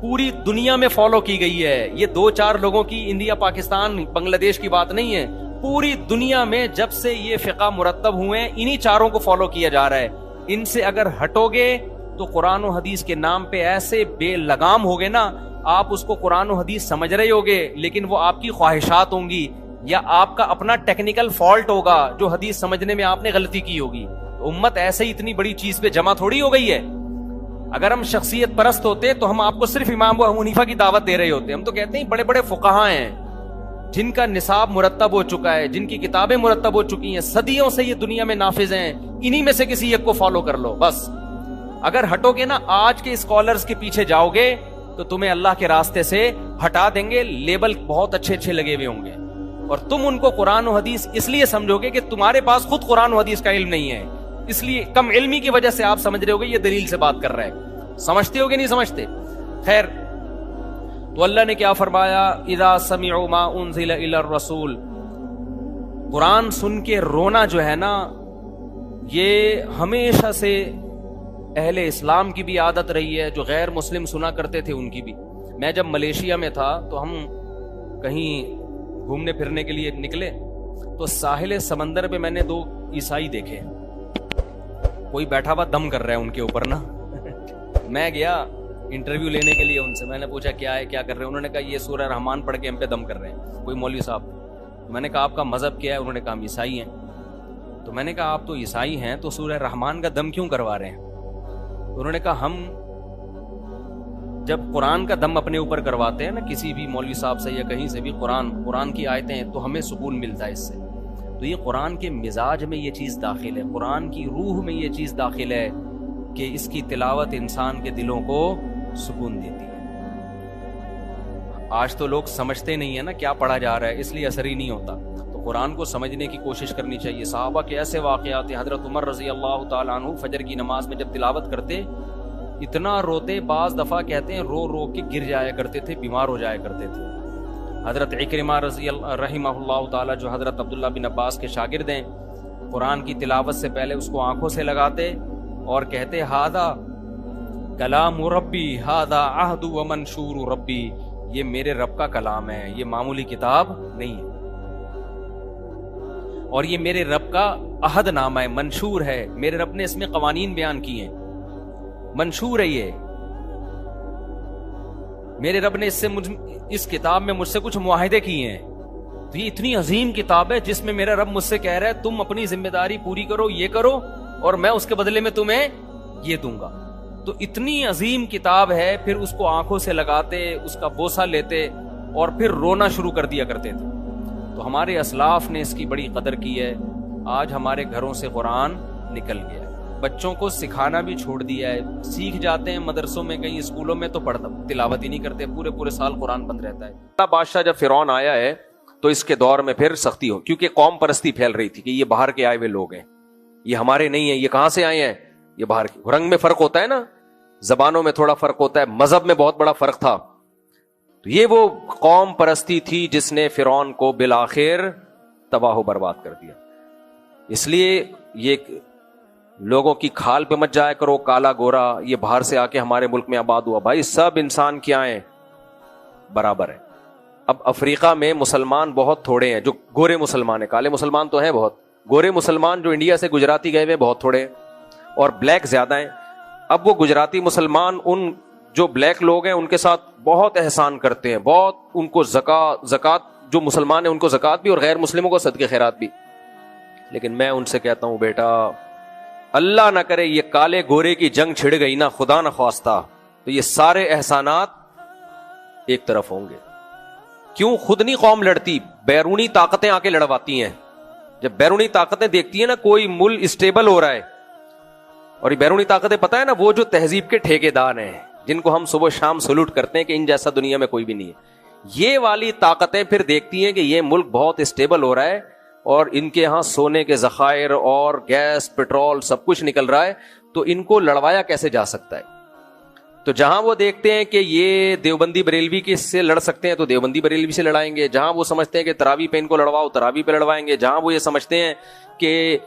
پوری دنیا میں فالو کی گئی ہے. یہ 2-4 لوگوں کی انڈیا, پاکستان, بنگلہ دیش کی بات نہیں ہے. پوری دنیا میں جب سے یہ فقہ مرتب ہوئے ہیں, انہی چاروں کو فالو کیا جا رہا ہے. ان سے اگر ہٹو گے تو قرآن و حدیث کے نام پہ ایسے بے لگام ہوگے نا, آپ اس کو قرآن و حدیث سمجھ رہے ہوگے, لیکن وہ آپ کی خواہشات ہوں گی یا آپ کا اپنا ٹیکنیکل فالٹ ہوگا جو حدیث سمجھنے میں آپ نے غلطی کی ہوگی. امت ایسے ہی اتنی بڑی چیز پہ جمع تھوڑی ہو گئی ہے. اگر ہم شخصیت پرست ہوتے تو ہم آپ کو صرف امام ابو حنیفہ کی دعوت دے رہے ہوتے. ہم تو کہتے ہیں بڑے بڑے فقہاء ہیں جن کا نصاب مرتب ہو چکا ہے, جن کی کتابیں مرتب ہو چکی ہیں, صدیوں سے یہ دنیا میں نافذ ہیں, انہی میں سے کسی ایک کو فالو کر لو بس. اگر ہٹو گے نا, آج کے اسکالرز کے پیچھے جاؤ گے تو تمہیں اللہ کے راستے سے ہٹا دیں گے. لیبل بہت اچھے اچھے لگے ہوئے ہوں گے, اور تم ان کو قرآن و حدیث اس لیے سمجھو گے کہ تمہارے پاس خود قرآن و حدیث کا علم نہیں ہے, اس لیے کم علمی کی وجہ سے آپ سمجھ رہے ہوگے یہ دلیل سے بات کر رہا ہے. سمجھتے ہوگے نہیں سمجھتے. خیر, تو اللہ نے کیا فرمایا, اذا سمعوا ما انزل الى الرسول. قرآن سن کے رونا جو ہے نا, یہ ہمیشہ سے اہل اسلام کی بھی عادت رہی ہے, جو غیر مسلم سنا کرتے تھے ان کی بھی. میں جب ملیشیا میں تھا تو ہم کہیں گھومنے پھرنے کے لیے نکلے, تو ساحل سمندر پہ میں نے 2 عیسائی دیکھے, کوئی بیٹھا ہوا دم کر رہا ہے ان کے اوپر نا. میں گیا انٹرویو لینے کے لیے ان سے, میں نے پوچھا کیا ہے, کیا کر رہے ہیں. انہوں نے کہا یہ سورہ رحمان پڑھ کے ہم پہ دم کر رہے ہیں, کوئی مولوی صاحب. میں نے کہا آپ کا مذہب کیا ہے؟ انہوں نے کہا ہم عیسائی ہیں. تو میں نے کہا آپ تو عیسائی ہیں تو سورہ رحمان کا دم کیوں کروا رہے ہیں؟ انہوں نے کہا ہم جب قرآن کا دم اپنے اوپر کرواتے ہیں نا کسی بھی مولوی صاحب سے یا کہیں سے بھی, قرآن کی آیتیں, تو ہمیں سکون ملتا ہے اس سے. تو یہ قرآن کے مزاج میں یہ چیز داخل ہے, قرآن کی روح میں یہ چیز داخل ہے کہ اس کی تلاوت انسان کے دلوں کو سکون دیتی ہے. آج تو لوگ سمجھتے نہیں ہیں نا کیا پڑھا جا رہا ہے, اس لیے اثر ہی نہیں ہوتا. تو قرآن کو سمجھنے کی کوشش کرنی چاہیے. صحابہ کے ایسے واقعات ہیں, حضرت عمر رضی اللہ تعالیٰ عنہ فجر کی نماز میں جب تلاوت کرتے اتنا روتے, بعض دفعہ کہتے ہیں رو رو کے گر جایا کرتے تھے, بیمار ہو جایا کرتے تھے. حضرت عکرمہ رضی اللہ رحمہ اللہ تعالیٰ, جو حضرت عبداللہ بن عباس کے شاگرد ہیں, قرآن کی تلاوت سے پہلے اس کو آنکھوں سے لگاتے اور کہتے ہاذا کلام ربی ہاذا عہد و منشور ربی, یہ میرے رب کا کلام ہے, یہ معمولی کتاب نہیں ہے, اور یہ میرے رب کا عہد نامہ ہے, منشور ہے, میرے رب نے اس میں قوانین بیان کیے ہیں, منشور ہے یہ, میرے رب نے اس کتاب میں مجھ سے کچھ معاہدے کیے ہیں. تو یہ اتنی عظیم کتاب ہے جس میں میرا رب مجھ سے کہہ رہا ہے تم اپنی ذمہ داری پوری کرو, یہ کرو, اور میں اس کے بدلے میں تمہیں یہ دوں گا. تو اتنی عظیم کتاب ہے, پھر اس کو آنکھوں سے لگاتے, اس کا بوسہ لیتے اور پھر رونا شروع کر دیا کرتے تھے. تو ہمارے اسلاف نے اس کی بڑی قدر کی ہے. آج ہمارے گھروں سے قرآن نکل گیا, بچوں کو سکھانا بھی چھوڑ دیا ہے. سیکھ جاتے ہیں مدرسوں میں, کہیں اسکولوں میں, تو پڑھتا تلاوت ہی نہیں کرتے, پورے سال قرآن بند رہتا ہے. بادشاہ جب فرعون آیا ہے تو اس کے دور میں پھر سختی ہو, کیونکہ قوم پرستی پھیل رہی تھی کہ یہ باہر کے آئے ہوئے لوگ ہیں, یہ ہمارے نہیں ہیں, یہ کہاں سے آئے ہیں, یہ باہر کے. رنگ میں فرق ہوتا ہے نا, زبانوں میں تھوڑا فرق ہوتا ہے, مذہب میں بہت بڑا فرق تھا. تو یہ وہ قوم پرستی تھی جس نے فرعون کو بالآخر تباہ و برباد کر دیا. اس لیے یہ لوگوں کی کھال پہ مت جایا کرو, کالا گورا, یہ باہر سے آ کے ہمارے ملک میں آباد ہوا. بھائی سب انسان کیا ہیں, برابر ہیں. اب افریقہ میں مسلمان بہت تھوڑے ہیں جو گورے مسلمان ہیں, کالے مسلمان تو ہیں بہت, گورے مسلمان جو انڈیا سے گجراتی گئے ہوئے بہت تھوڑے ہیں, اور بلیک زیادہ ہیں. اب وہ گجراتی مسلمان ان جو بلیک لوگ ہیں ان کے ساتھ بہت احسان کرتے ہیں, بہت ان کو زکوٰۃ, جو مسلمان ہیں ان کو زکوٰۃ بھی, اور غیر مسلموں کو صدقے خیرات بھی. لیکن میں ان سے کہتا ہوں بیٹا, اللہ نہ کرے یہ کالے گورے کی جنگ چھڑ گئی نا, خدا نہ خواستہ, تو یہ سارے احسانات ایک طرف ہوں گے. کیوں خود نہیں قوم لڑتی, بیرونی طاقتیں آ کے لڑواتی ہیں. جب بیرونی طاقتیں دیکھتی ہیں نا کوئی ملک اسٹیبل ہو رہا ہے, اور یہ بیرونی طاقتیں پتہ ہے نا وہ جو تہذیب کے ٹھیکیدار ہیں جن کو ہم صبح شام سلوٹ کرتے ہیں کہ ان جیسا دنیا میں کوئی بھی نہیں ہے, یہ والی طاقتیں پھر دیکھتی ہیں کہ یہ ملک بہت اسٹیبل ہو رہا ہے اور ان کے ہاں سونے کے ذخائر اور گیس, پیٹرول سب کچھ نکل رہا ہے, تو ان کو لڑوایا کیسے جا سکتا ہے. تو جہاں وہ دیکھتے ہیں کہ یہ دیوبندی بریلوی کے سے لڑ سکتے ہیں تو دیوبندی بریلوی سے لڑائیں گے، جہاں وہ سمجھتے ہیں کہ تراویح پہ ان کو لڑواؤ تراویح پہ لڑوائیں گے، جہاں وہ یہ سمجھتے ہیں کہ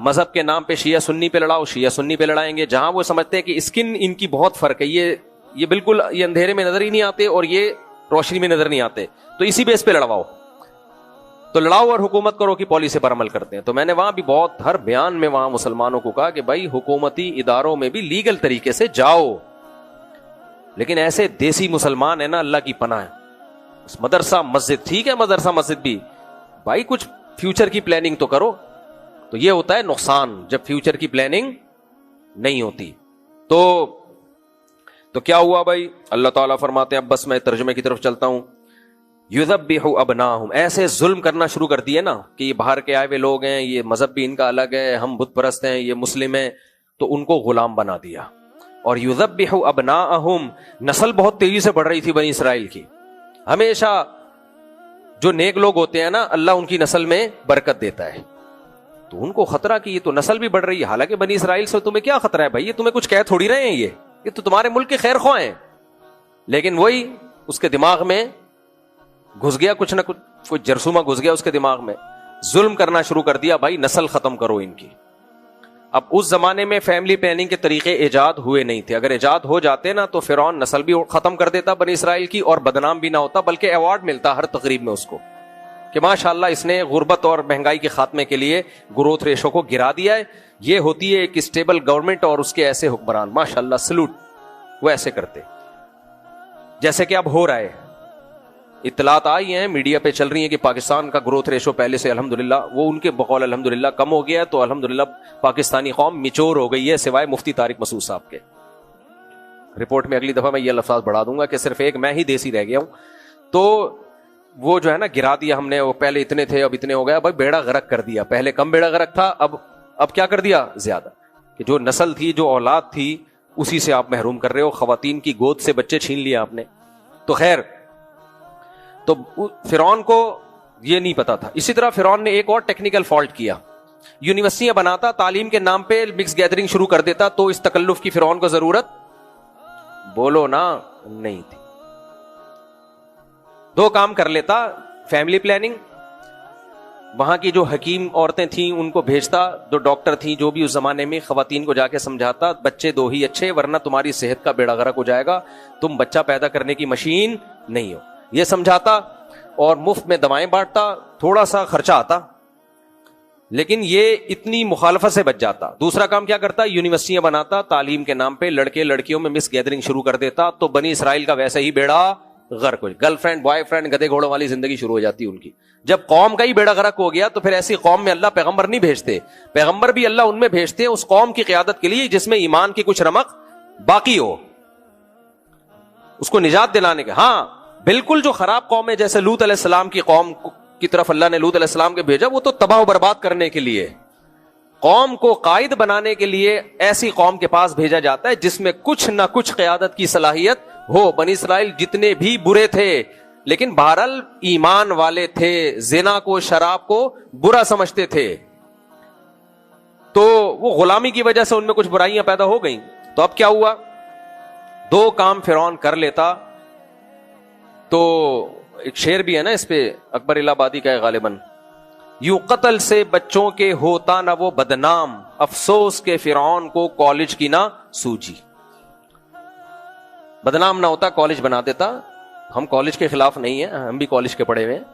مذہب کے نام پہ شیعہ سنی پہ لڑاؤ شیعہ سنی پہ لڑائیں گے، جہاں وہ سمجھتے ہیں کہ اسکن ان کی بہت فرق ہے، یہ بالکل یہ اندھیرے میں نظر ہی نہیں آتے اور یہ روشنی میں نظر نہیں آتے، تو اسی بیس پہ لڑواؤ، تو لڑاؤ اور حکومت کرو کی پالیسی پر عمل کرتے ہیں۔ تو میں نے وہاں بھی بہت ہر بیان میں وہاں مسلمانوں کو کہا کہ بھائی حکومتی اداروں میں بھی لیگل طریقے سے جاؤ، لیکن ایسے دیسی مسلمان ہیں نا، اللہ کی پناہ ہے، مدرسہ مسجد ٹھیک ہے، مدرسہ مسجد بھی بھائی کچھ فیوچر کی پلاننگ تو کرو، تو یہ ہوتا ہے نقصان جب فیوچر کی پلاننگ نہیں ہوتی۔ تو کیا ہوا بھائی، اللہ تعالیٰ فرماتے ہیں، اب بس میں ترجمے کی طرف چلتا ہوں، یذبح ابناہم، ایسے ظلم کرنا شروع کر دیے نا کہ یہ باہر کے آئے ہوئے لوگ ہیں، یہ مذہب بھی ان کا الگ ہے، ہم بت پرست ہیں، یہ مسلم ہیں، تو ان کو غلام بنا دیا۔ اور یذبح ابناءہم، نسل بہت تیزی سے بڑھ رہی تھی بنی اسرائیل کی، ہمیشہ جو نیک لوگ ہوتے ہیں نا اللہ ان کی نسل میں برکت دیتا ہے، تو ان کو خطرہ کہ یہ تو نسل بھی بڑھ رہی ہے، حالانکہ بنی اسرائیل سے تمہیں کیا خطرہ ہے بھائی، یہ تمہیں کچھ کہہ تھوڑی رہے ہیں، یہ تو تمہارے ملک کے خیر خواہ ہیں، لیکن وہی اس کے دماغ میں گھس گیا، کچھ نہ کچھ کوئی جرثومہ گھس گیا اس کے دماغ میں، ظلم کرنا شروع کر دیا، بھائی نسل ختم کرو ان کی۔ اب اس زمانے میں فیملی پلاننگ کے طریقے ایجاد ہوئے نہیں تھے، اگر ایجاد ہو جاتے نا تو فرعون نسل بھی ختم کر دیتا بنی اسرائیل کی، اور بدنام بھی نہ ہوتا، بلکہ ایوارڈ ملتا ہر تقریب میں اس کو کہ ماشاءاللہ اس نے غربت اور مہنگائی کے خاتمے کے لیے گروتھ ریشو کو گرا دیا ہے، یہ ہوتی ہے ایک اسٹیبل گورنمنٹ اور اس کے ایسے حکمران، ماشاءاللہ سلوٹ، وہ ایسے کرتے جیسے کہ اب ہو رہا ہے۔ اطلاعات آئی ہیں، میڈیا پہ چل رہی ہیں کہ پاکستان کا گروتھ ریشو پہلے سے الحمدللہ وہ ان کے بقول الحمدللہ کم ہو گیا، تو الحمدللہ پاکستانی قوم میچور ہو گئی ہے، سوائے مفتی طارق مسعود صاحب کے۔ رپورٹ میں اگلی دفعہ میں یہ الفاظ بڑھا دوں گا کہ صرف ایک میں ہی دیسی رہ گیا ہوں، تو وہ جو ہے نا گرا دیا ہم نے، وہ پہلے اتنے تھے اب اتنے ہو گیا، بھائی بیڑا غرق کر دیا، پہلے کم بیڑا غرق تھا، اب کیا کر دیا زیادہ، کہ جو نسل تھی جو اولاد تھی اسی سے آپ محروم کر رہے ہو، خواتین کی گود سے بچے چھین لیا آپ نے۔ تو خیر، تو فرعون کو یہ نہیں پتا تھا۔ اسی طرح فرعون نے ایک اور ٹیکنیکل فالٹ کیا، یونیورسٹیاں بناتا، تعلیم کے نام پہ مکس گیدرنگ شروع کر دیتا، تو اس تکلف کی فرعون کو ضرورت بولو نا نہیں تھی۔ دو کام کر لیتا، فیملی پلاننگ، وہاں کی جو حکیم عورتیں تھیں ان کو بھیجتا، جو ڈاکٹر تھیں جو بھی اس زمانے میں، خواتین کو جا کے سمجھاتا بچے دو ہی اچھے ورنہ تمہاری صحت کا بیڑا غرق ہو جائے گا، تم بچہ پیدا کرنے کی مشین نہیں ہو، یہ سمجھاتا، اور مفت میں دوائیں بانٹتا، تھوڑا سا خرچہ آتا لیکن یہ اتنی مخالفت سے بچ جاتا۔ دوسرا کام کیا کرتا، یونیورسٹیاں بناتا، تعلیم کے نام پہ لڑکے لڑکیوں میں مس گیدرنگ شروع کر دیتا، تو بنی اسرائیل کا ویسے ہی بیڑا غرق ہو، گرل فرینڈ بوائے فرینڈ گدے گھوڑوں والی زندگی شروع ہو جاتی ان کی۔ جب قوم کا ہی بیڑا غرق ہو گیا تو پھر ایسی قوم میں اللہ پیغمبر نہیں بھیجتے، پیغمبر بھی اللہ ان میں بھیجتے ہیں اس قوم کی قیادت کے لیے جس میں ایمان کی کچھ رمق باقی ہو، اس کو نجات دلانے کے۔ ہاں بالکل جو خراب قوم ہے جیسے لوط علیہ السلام کی قوم کی طرف اللہ نے لوط علیہ السلام کے بھیجا، وہ تو تباہ و برباد کرنے کے لیے، قوم کو قائد بنانے کے لیے ایسی قوم کے پاس بھیجا جاتا ہے جس میں کچھ نہ کچھ قیادت کی صلاحیت ہو۔ بنی اسرائیل جتنے بھی برے تھے لیکن بہرحال ایمان والے تھے، زنا کو شراب کو برا سمجھتے تھے، تو وہ غلامی کی وجہ سے ان میں کچھ برائیاں پیدا ہو گئیں۔ تو اب کیا ہوا، دو کام فرعون کر لیتا، تو ایک شعر بھی ہے نا اس پہ، اکبر الہ آبادی کا ہے غالباً، یوں قتل سے بچوں کے ہوتا نہ وہ بدنام، افسوس کے فرعون کو کالج کی نہ سوجی۔ بدنام نہ ہوتا کالج بنا دیتا۔ ہم کالج کے خلاف نہیں ہیں، ہم بھی کالج کے پڑھے ہوئے ہیں،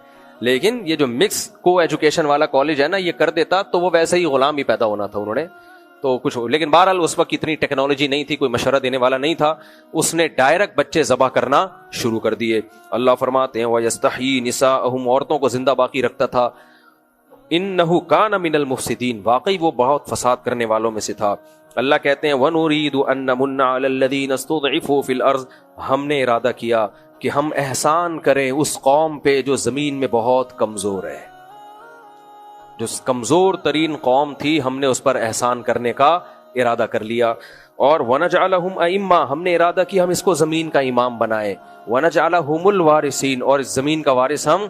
لیکن یہ جو مکس کو ایجوکیشن والا کالج ہے نا یہ کر دیتا تو وہ ویسے ہی غلام ہی پیدا ہونا تھا انہوں نے، تو کچھ ہو۔ لیکن بہرحال اس وقت اتنی ٹیکنالوجی نہیں تھی، کوئی مشورہ دینے والا نہیں تھا، اس نے ڈائریکٹ بچے ذبح کرنا شروع کر دیے۔ اللہ فرماتے ہیں وَيَسْتَحْيِي نِسَاءَهُمْ، عورتوں کو زندہ باقی رکھتا تھا، انہو کان من المفسدین، واقعی وہ بہت فساد کرنے والوں میں سے تھا۔ اللہ کہتے ہیں وَنُرِيدُ أَن نَّمُنَّ عَلَى الَّذِينَ اسْتُضْعِفُوا فِي الْأَرْضِ، ہم نے ارادہ کیا کہ ہم احسان کریں اس قوم پہ جو زمین میں بہت کمزور ہے، جو کمزور ترین قوم تھی ہم نے اس پر احسان کرنے کا ارادہ کر لیا۔ اور وَنَجْعَلَهُمْ أَئِمَّةً، ہم نے ارادہ کیا ہم اس کو زمین کا امام بنائیں، وَنَجْعَلَهُمُ الْوَارِثِينَ، اور زمین کا وارث ہم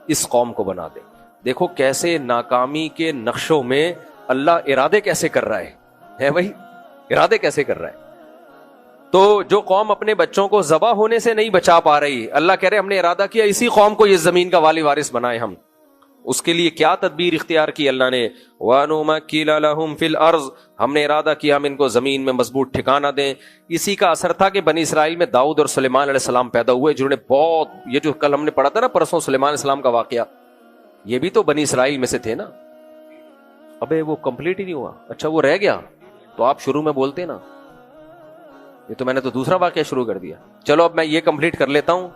اس قوم کو بنا دیں۔ دیکھو کیسے ناکامی کے نقشوں میں اللہ ارادے کیسے کر رہا ہے بھائی، ارادے کیسے کر رہا ہے۔ تو جو قوم اپنے بچوں کو ذبح ہونے سے نہیں بچا پا رہی، اللہ کہہ رہے ہم نے ارادہ کیا اسی قوم کو یہ زمین کا والی وارث بنائے ہم. اس کے لیے کیا تدبیر اختیار کی اللہ نے؟ وَنُمَكِّنَ لَهُمْ فِي الْأَرْضِ، ہم نے ارادہ کیا ہم ان کو زمین میں مضبوط ٹھکانہ دیں. اسی کا اثر تھا کہ بنی اسرائیل میں داؤد اور سلیمان علیہ السلام پیدا ہوئے، جنہوں نے بہت، یہ جو کل ہم نے پڑھا تھا نا پرسوں سلیمان علیہ السلام کا واقعہ، یہ بھی تو بنی اسرائیل میں سے تھے نا. ابے وہ کمپلیٹ ہی نہیں ہوا. اچھا وہ رہ گیا تو آپ شروع میں بولتے نا، یہ تو میں نے تو دوسرا واقعہ شروع کر دیا. چلو اب میں یہ کمپلیٹ کر لیتا ہوں،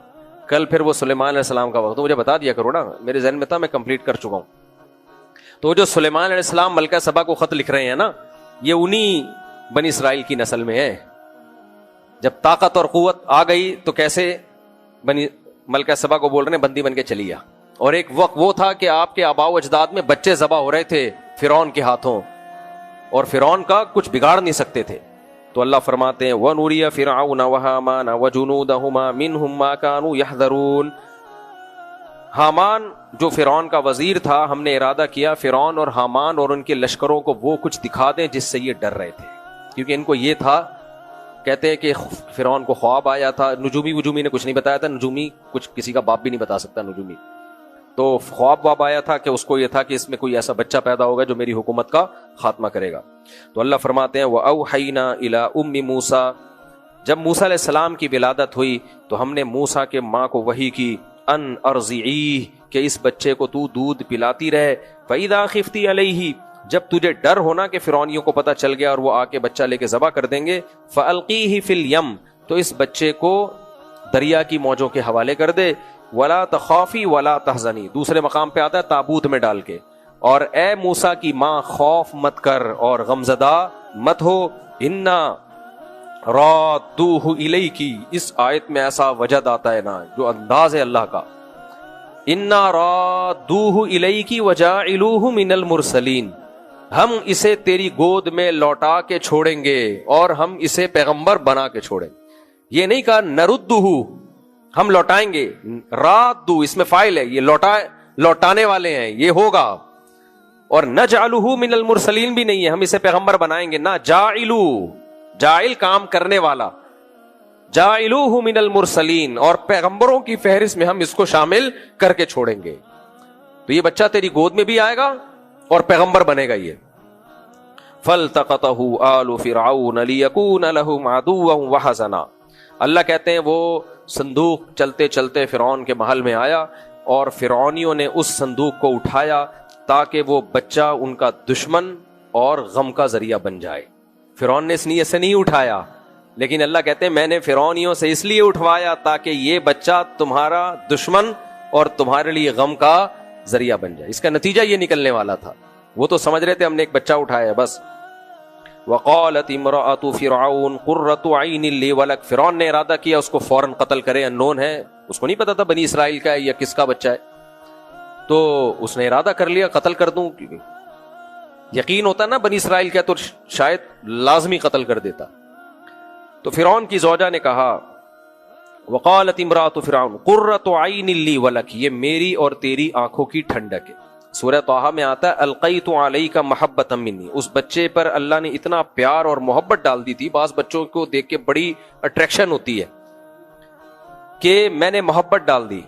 کل پھر وہ سلیمان علیہ السلام کا وقت تو مجھے بتا دیا کرو نا، میرے ذہن میں تھا میں کمپلیٹ کر چکا ہوں. تو جو سلیمان علیہ السلام ملکہ سبا کو خط لکھ رہے ہیں نا، یہ انہی بنی اسرائیل کی نسل میں ہے. جب طاقت اور قوت آ گئی تو کیسے بنی ملکہ سبا کو بول رہے ہیں بندی بن کے چلی جا. اور ایک وقت وہ تھا کہ آپ کے آباء و اجداد میں بچے ذبح ہو رہے تھے فرعون کے ہاتھوں، اور فرعون کا کچھ بگاڑ نہیں سکتے تھے. تو اللہ فرماتے ہیں وَنُرِيَ فِرْعَوْنَ وَهَامَانَ وَجُنُودَهُمَا مِنْهُمْ مَا كَانُوا يَحْذَرُونَ. حامان جو فرعون کا وزیر تھا، ہم نے ارادہ کیا فرعون اور حامان اور ان کے لشکروں کو وہ کچھ دکھا دیں جس سے یہ ڈر رہے تھے، کیونکہ ان کو یہ تھا، کہتے ہیں کہ فرعون کو خواب آیا تھا. نجومی نے کچھ نہیں بتایا تھا، نجومی کچھ کسی کا باپ بھی نہیں بتا سکتا نجومی. تو خواب آیا تھا کہ اس کو یہ تھا کہ اس میں کوئی ایسا بچہ پیدا ہوگا جو میری حکومت کا خاتمہ کرے گا. تو اللہ فرماتے ہیں وَأَوْحَيْنَا إِلَىٰ أُمِّ مُوسَىٰ، جب موسیٰ علیہ السلام کی ولادت ہوئی تو ہم نے موسیٰ کے ماں کو وحی کی ان ارضعیہ، کہ اس بچے کو تو دودھ پلاتی رہے. فَإِذَا خِفْتِ عَلَيْهِ، جب تجھے ڈر ہونا کہ فرعونیوں کو پتہ چل گیا اور وہ آ کے بچہ لے کے ذبح کر دیں گے، فَأَلْقِيهِ فِي الْيَمِّ، تو اس بچے کو دریا کی موجوں کے حوالے کر دے. وَلَا تَخَافِي وَلَا تَحْزَنِي، دوسرے مقام پہ آتا ہے تابوت میں ڈال کے، اور اے موسیٰ کی ماں خوف مت کر اور غمزدہ مت ہو. اِنَّا رَادُّوهُ إِلَيْكِ، اس آیت میں ایسا وجد آتا ہے نا جو انداز ہے اللہ کا. اِنَّا رَادُّوهُ إِلَيْكِ وَجَاعِلُوهُ مِنَ الْمُرْسَلِينَ، ہم اسے تیری گود میں لوٹا کے چھوڑیں گے اور ہم اسے پیغمبر بنا کے چھوڑیں گے. یہ نہیں کہا نردہ، ہم لوٹائیں گے. رادو اس میں فاعل ہے، یہ لوٹانے والے ہیں، یہ ہوگا. اور نجعلہ من المرسلین بھی نہیں ہے، ہم اسے پیغمبر بنائیں گے. نہ جاعلو، جاعل کام کرنے والا، جاعلوہ من المرسلین، اور پیغمبروں کی فہرست میں ہم اس کو شامل کر کے چھوڑیں گے. تو یہ بچہ تیری گود میں بھی آئے گا اور پیغمبر بنے گا. یہ فَالْتَقَطَهُ آلُ فِرْعَوْنَ لِيَكُونَ لَهُمْ عَدُوًّا وَحَزَنًا. اللہ کہتے ہیں وہ صندوق چلتے چلتے فرعون کے محل میں آیا اور فرعونیوں نے اس صندوق کو اٹھایا تاکہ وہ بچہ ان کا دشمن اور غم کا ذریعہ بن جائے. فرعون نے اس نیت سے نہیں اٹھایا، لیکن اللہ کہتے ہیں میں نے فرعونیوں سے اس لیے اٹھوایا تاکہ یہ بچہ تمہارا دشمن اور تمہارے لیے غم کا ذریعہ بن جائے. اس کا نتیجہ یہ نکلنے والا تھا. وہ تو سمجھ رہے تھے ہم نے ایک بچہ اٹھایا ہے بس. وقالت امرأة فرعون قرة عین لی ولک، فرعون نے ارادہ کیا اس کو فوراً قتل کرے. انون ہے، اس کو نہیں پتا تھا بنی اسرائیل کا ہے یا کس کا بچہ ہے، تو اس نے ارادہ کر لیا قتل کر دوں. یقین ہوتا نا بنی اسرائیل کا تو شاید لازمی قتل کر دیتا. تو فرعون کی زوجہ نے کہا وقالت امرأة فرعون قرة عین لی ولک، یہ میری اور تیری آنکھوں کی ٹھنڈک ہے. سورہ طٰہٰ میں آتا ہے القیت علیک محبۃ منی، اس بچے پر اللہ نے اتنا پیار اور محبت ڈال دی تھی. بعض بچوں کو دیکھ کے بڑی اٹریکشن ہوتی ہے کہ میں نے محبت ڈال دی،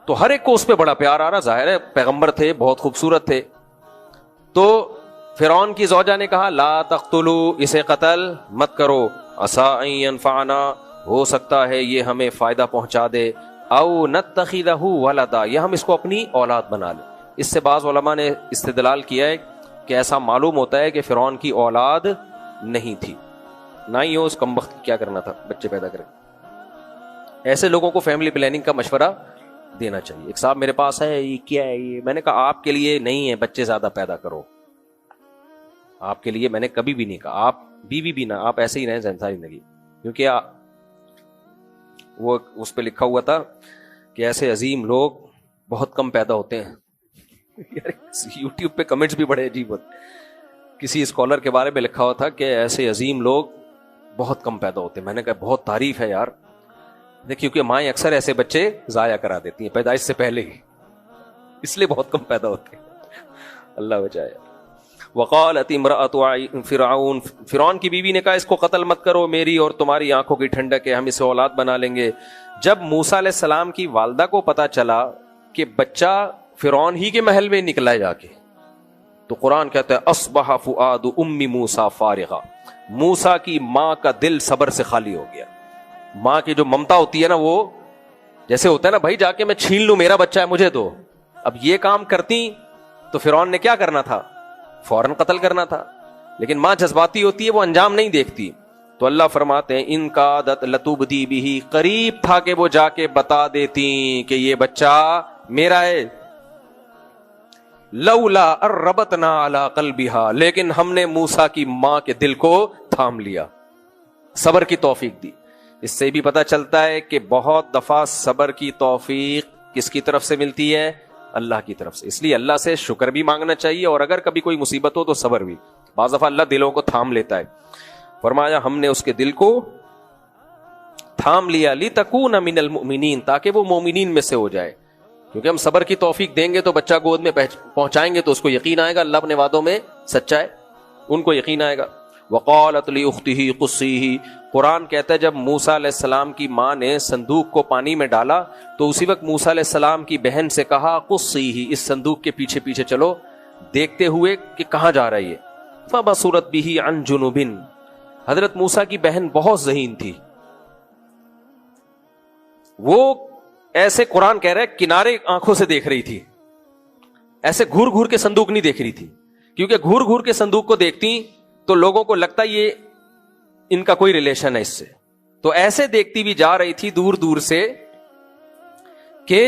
تو ہر ایک کو اس پہ بڑا پیار آ رہا. ظاہر ہے پیغمبر تھے، بہت خوبصورت تھے. تو فرعون کی زوجہ نے کہا لا تقتلوا، اسے قتل مت کرو. عسیٰ ان ینفعنا، ہو سکتا ہے یہ ہمیں فائدہ پہنچا دے. او نتخذہ ولدا، یا ہم اس کو اپنی اولاد بنا لیں. اس سے بعض علماء نے استدلال کیا ہے کہ ایسا معلوم ہوتا ہے کہ فرعون کی اولاد نہیں تھی، نہ ہی اس کمبخت کیا کرنا تھا بچے پیدا کر کے. ایسے لوگوں کو فیملی پلاننگ کا مشورہ دینا چاہیے. ایک صاحب میرے پاس ہے، یہ کیا ہے یہ، میں نے کہا آپ کے لیے نہیں ہے بچے زیادہ پیدا کرو، آپ کے لیے میں نے کبھی بھی نہیں کہا. آپ بیوی بھی نہ، آپ ایسے ہی رہیں ساری زندگی. کیونکہ وہ اس پہ لکھا ہوا تھا کہ ایسے عظیم لوگ بہت کم پیدا ہوتے ہیں. یوٹیوب پہ کمنٹس بھی بڑے عجیب ہوتے. کسی اسکالر کے بارے میں لکھا ہوا تھا کہ ایسے عظیم لوگ بہت کم پیدا ہوتے ہیں. میں نے کہا بہت تعریف ہے یار، کیونکہ مائیں اکثر ایسے بچے ضائع کرا دیتی ہیں پیدائش سے پہلے ہی، اس لیے بہت کم پیدا ہوتے ہیں. اللہ بچائے. وقالت امرأۃ فرعون، فرعون کی بیوی نے کہا اس کو قتل مت کرو، میری اور تمہاری آنکھوں کی ٹھنڈک ہے، ہم اسے اولاد بنا لیں گے۔ جب موسیٰ علیہ السلام کی والدہ کو پتا چلا کہ بچہ فرعون ہی کے محل میں نکلا ہے جا کے، تو قرآن کہتا ہے اصبح فؤاد ام موسیٰ فارغا، موسیٰ کی ماں کا دل صبر سے خالی ہو گیا۔ ماں کی جو ممتا ہوتی ہے نا، وہ جیسے ہوتا ہے نا بھائی جا کے میں چھین لوں، میرا بچہ ہے مجھے دو، اب یہ کام کرتی تو فرعون نے کیا کرنا تھا؟ فوراً قتل کرنا تھا، لیکن ماں جذباتی ہوتی ہے، وہ انجام نہیں دیکھتی۔ تو اللہ فرماتے ہیں ان کا عادت لتوبدی بھی، قریب تھا کہ وہ جا کے بتا دیتی کہ یہ بچہ میرا ہے، لولا اربتنا علی قلبها، لیکن ہم نے موسیٰ کی ماں کے دل کو تھام لیا، صبر کی توفیق دی۔ اس سے بھی پتہ چلتا ہے کہ بہت دفعہ صبر کی توفیق کس کی طرف سے ملتی ہے؟ اللہ کی طرف سے۔ اس لیے اللہ سے شکر بھی مانگنا چاہیے، اور اگر کبھی کوئی مصیبت ہو تو صبر بھی۔ بعض دفعہ اللہ دلوں کو تھام لیتا ہے۔ فرمایا ہم نے اس کے دل کو تھام لیا، لِتَكُونَ مِنَ الْمُؤْمِنِينَ، تاکہ وہ مومنین میں سے ہو جائے، کیونکہ ہم صبر کی توفیق دیں گے تو بچہ گود میں پہنچائیں گے تو اس کو یقین آئے گا اللہ اپنے وعدوں میں سچا ہے، ان کو یقین آئے گا۔ وَقَالَتْ لِأُخْتِهِ قُصِّيهِ، قرآن کہتا ہے جب موسیٰ علیہ السلام کی ماں نے صندوق کو پانی میں ڈالا تو اسی وقت موسیٰ علیہ السلام کی بہن سے کہا قُصِّيهِ، اس صندوق کے پیچھے پیچھے چلو، دیکھتے ہوئے کہ کہاں جا رہی ہے۔ فَبَصُرَتْ بِهِ عَنْ جُنُوبٍ، حضرت موسیٰ کی بہن بہت ذہین تھی، وہ ایسے قرآن کہہ رہا ہے کنارے آنکھوں سے دیکھ رہی تھی، ایسے گھور گھور کے صندوق نہیں دیکھ رہی تھی، کیونکہ گھور گھور کے صندوق کو دیکھتی تو لوگوں کو لگتا یہ ان کا کوئی ریلیشن ہے اس سے، تو ایسے دیکھتی بھی جا رہی تھی دور دور سے کہ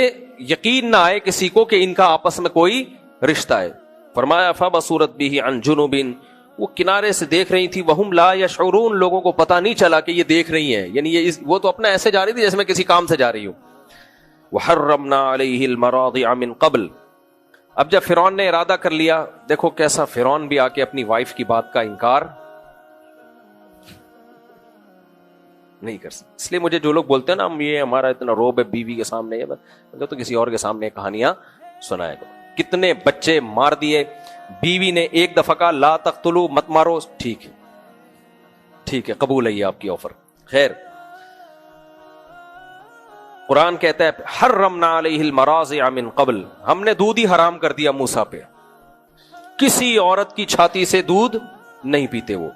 یقین نہ آئے کسی کو کہ ان کا آپس میں کوئی رشتہ ہے۔ فرمایا فَبَصُرَتْ بِهِ عَنْ جُنُوبٍ، وہ کنارے سے دیکھ رہی تھی، وَهُمْ لَا يَشْعُرُونَ، لوگوں کو پتہ نہیں چلا کہ یہ دیکھ رہی ہیں، یعنی وہ تو اپنا ایسے جا رہی تھی جیسے میں کسی کام سے جا رہی ہوں۔ وَحَرَّمْنَا عَلَيْهِ الْمَرَاضِعَ مِنْ قَبْلِ، اب جب فرعون نے ارادہ کر لیا، دیکھو کیسا فرعون بھی آ کے اپنی وائف کی بات کا انکار نہیں کر سکتا۔ اس لیے مجھے جو لوگ بولتے ہیں نا ہم یہ ہمارا اتنا روب ہے بیوی کے سامنے، تو کسی اور کے سامنے کہانیاں سنائے گا۔ کتنے بچے مار دیے، بیوی نے ایک دفعہ کہا لا تقتلوا، مت مارو، ٹھیک ہے ٹھیک ہے قبول ہے یہ آپ کی آفر۔ خیر قرآن کہتا ہے حرمنا علیہ المراضع من قبل، ہم نے دودھ ہی حرام کر دیا موسیٰ پہ، کسی عورت کی چھاتی سے دودھ نہیں پیتے وہ۔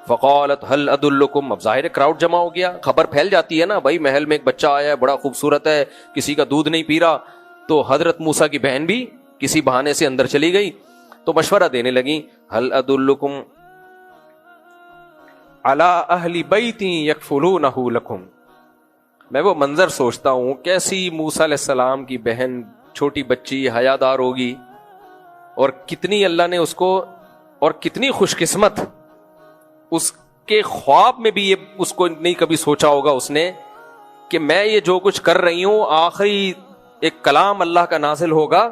فقالت هل ادلکم، اب ظاہر کراؤڈ جمع ہو گیا، خبر پھیل جاتی ہے نا بھائی محل میں ایک بچہ آیا ہے بڑا خوبصورت ہے، کسی کا دودھ نہیں پی رہا، تو حضرت موسیٰ کی بہن بھی کسی بہانے سے اندر چلی گئی تو مشورہ دینے لگی هل ادلکم علی اہل بیت یکفلونہ لکم۔ میں وہ منظر سوچتا ہوں کیسی موسیٰ علیہ السلام کی بہن چھوٹی بچی حیادار ہوگی، اور کتنی اللہ نے اس کو، اور کتنی خوش قسمت، اس کے خواب میں بھی یہ اس کو نہیں کبھی سوچا ہوگا اس نے کہ میں یہ جو کچھ کر رہی ہوں آخری ایک کلام اللہ کا نازل ہوگا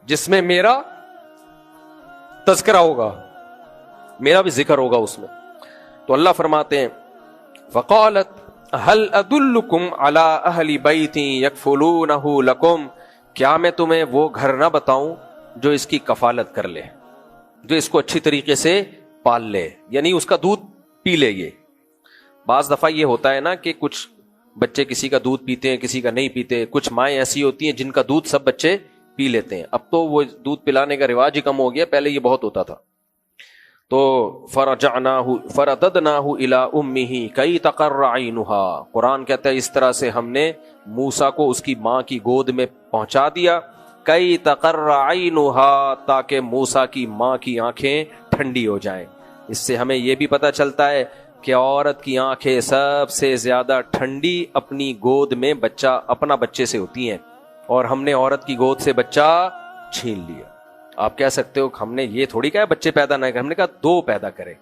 جس میں میرا تذکرہ ہوگا، میرا بھی ذکر ہوگا اس میں۔ تو اللہ فرماتے ہیں فقالت هل ادلکم علی اہل بیت یکفلونہ لکم، کیا میں تمہیں وہ گھر نہ بتاؤں جو اس کی کفالت کر لے، جو اس کو اچھی طریقے سے پال لے، یعنی اس کا دودھ پی لے۔ یہ بعض دفعہ یہ ہوتا ہے نا کہ کچھ بچے کسی کا دودھ پیتے ہیں کسی کا نہیں پیتے، کچھ مائیں ایسی ہوتی ہیں جن کا دودھ سب بچے پی لیتے ہیں، اب تو وہ دودھ پلانے کا رواج ہی کم ہو گیا، پہلے یہ بہت ہوتا تھا۔ تو فرددناہ الی امہ کی تقر عینہا، قرآن کہتا ہے اس طرح سے ہم نے موسیٰ کو اس کی ماں کی گود میں پہنچا دیا، کی تقر عینہا، تاکہ موسیٰ کی ماں کی آنکھیں ٹھنڈی ہو جائیں۔ اس سے ہمیں یہ بھی پتہ چلتا ہے کہ عورت کی آنکھیں سب سے زیادہ ٹھنڈی اپنی گود میں بچہ اپنا بچے سے ہوتی ہیں، اور ہم نے عورت کی گود سے بچہ چھین لیا۔ آپ کہہ سکتے ہو ہم نے یہ تھوڑی کہا بچے پیدا نہ کریں، ہم نے کہا 2 پیدا کرے۔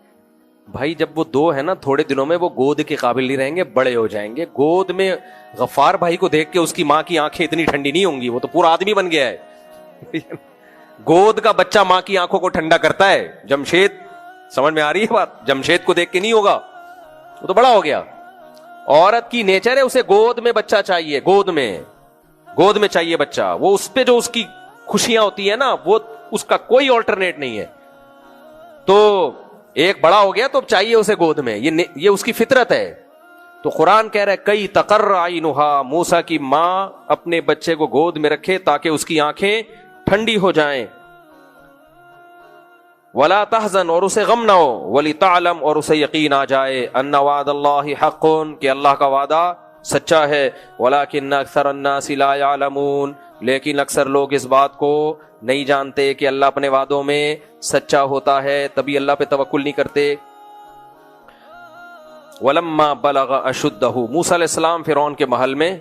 بھائی جب وہ 2 ہے نا تھوڑے دنوں میں وہ گود کے قابل نہیں رہیں گے، بڑے ہو جائیں گے۔ گود میں غفار بھائی کو دیکھ کے اس کی ماں کی آنکھیں اتنی ٹھنڈی نہیں ہوں گی، وہ تو پورا آدمی بن گیا ہے۔ گود کا بچہ ماں کی آنکھوں کو ٹھنڈا کرتا ہے۔ جمشید، سمجھ میں آ رہی ہے بات؟ جمشید کو دیکھ کے نہیں ہوگا، وہ تو بڑا ہو گیا۔ عورت کی نیچر ہے اسے گود میں بچہ چاہیے، گود میں چاہیے بچہ، وہ اس پہ جو اس کی خوشیاں ہوتی ہیں نا وہ اس کا کوئی آلٹرنیٹ نہیں ہے۔ تو ایک بڑا ہو گیا تو اب چاہیے اسے گود میں، یہ اس کی فطرت ہے. تو قرآن کہہ رہا ہے کئی تقر عینھا، موسیٰ کی ماں اپنے بچے کو گود میں رکھے تاکہ اس کی آنکھیں ٹھنڈی ہو جائیں. ولا تحزن، اور اسے غم نہ ہو. ولتعلم، اور اسے یقین آ جائے. ان وعد اللہ حق، کہ اللہ کا وعدہ سچا ہے. ولکن اکثر الناس لا يعلمون، لیکن اکثر لوگ اس بات کو نہیں جانتے کہ اللہ اپنے وعدوں میں سچا ہوتا ہے، تبھی اللہ پہ توکل نہیں کرتے. ولما بلغ اشدہ، موسیٰ علیہ السلام فرعون کے محل میں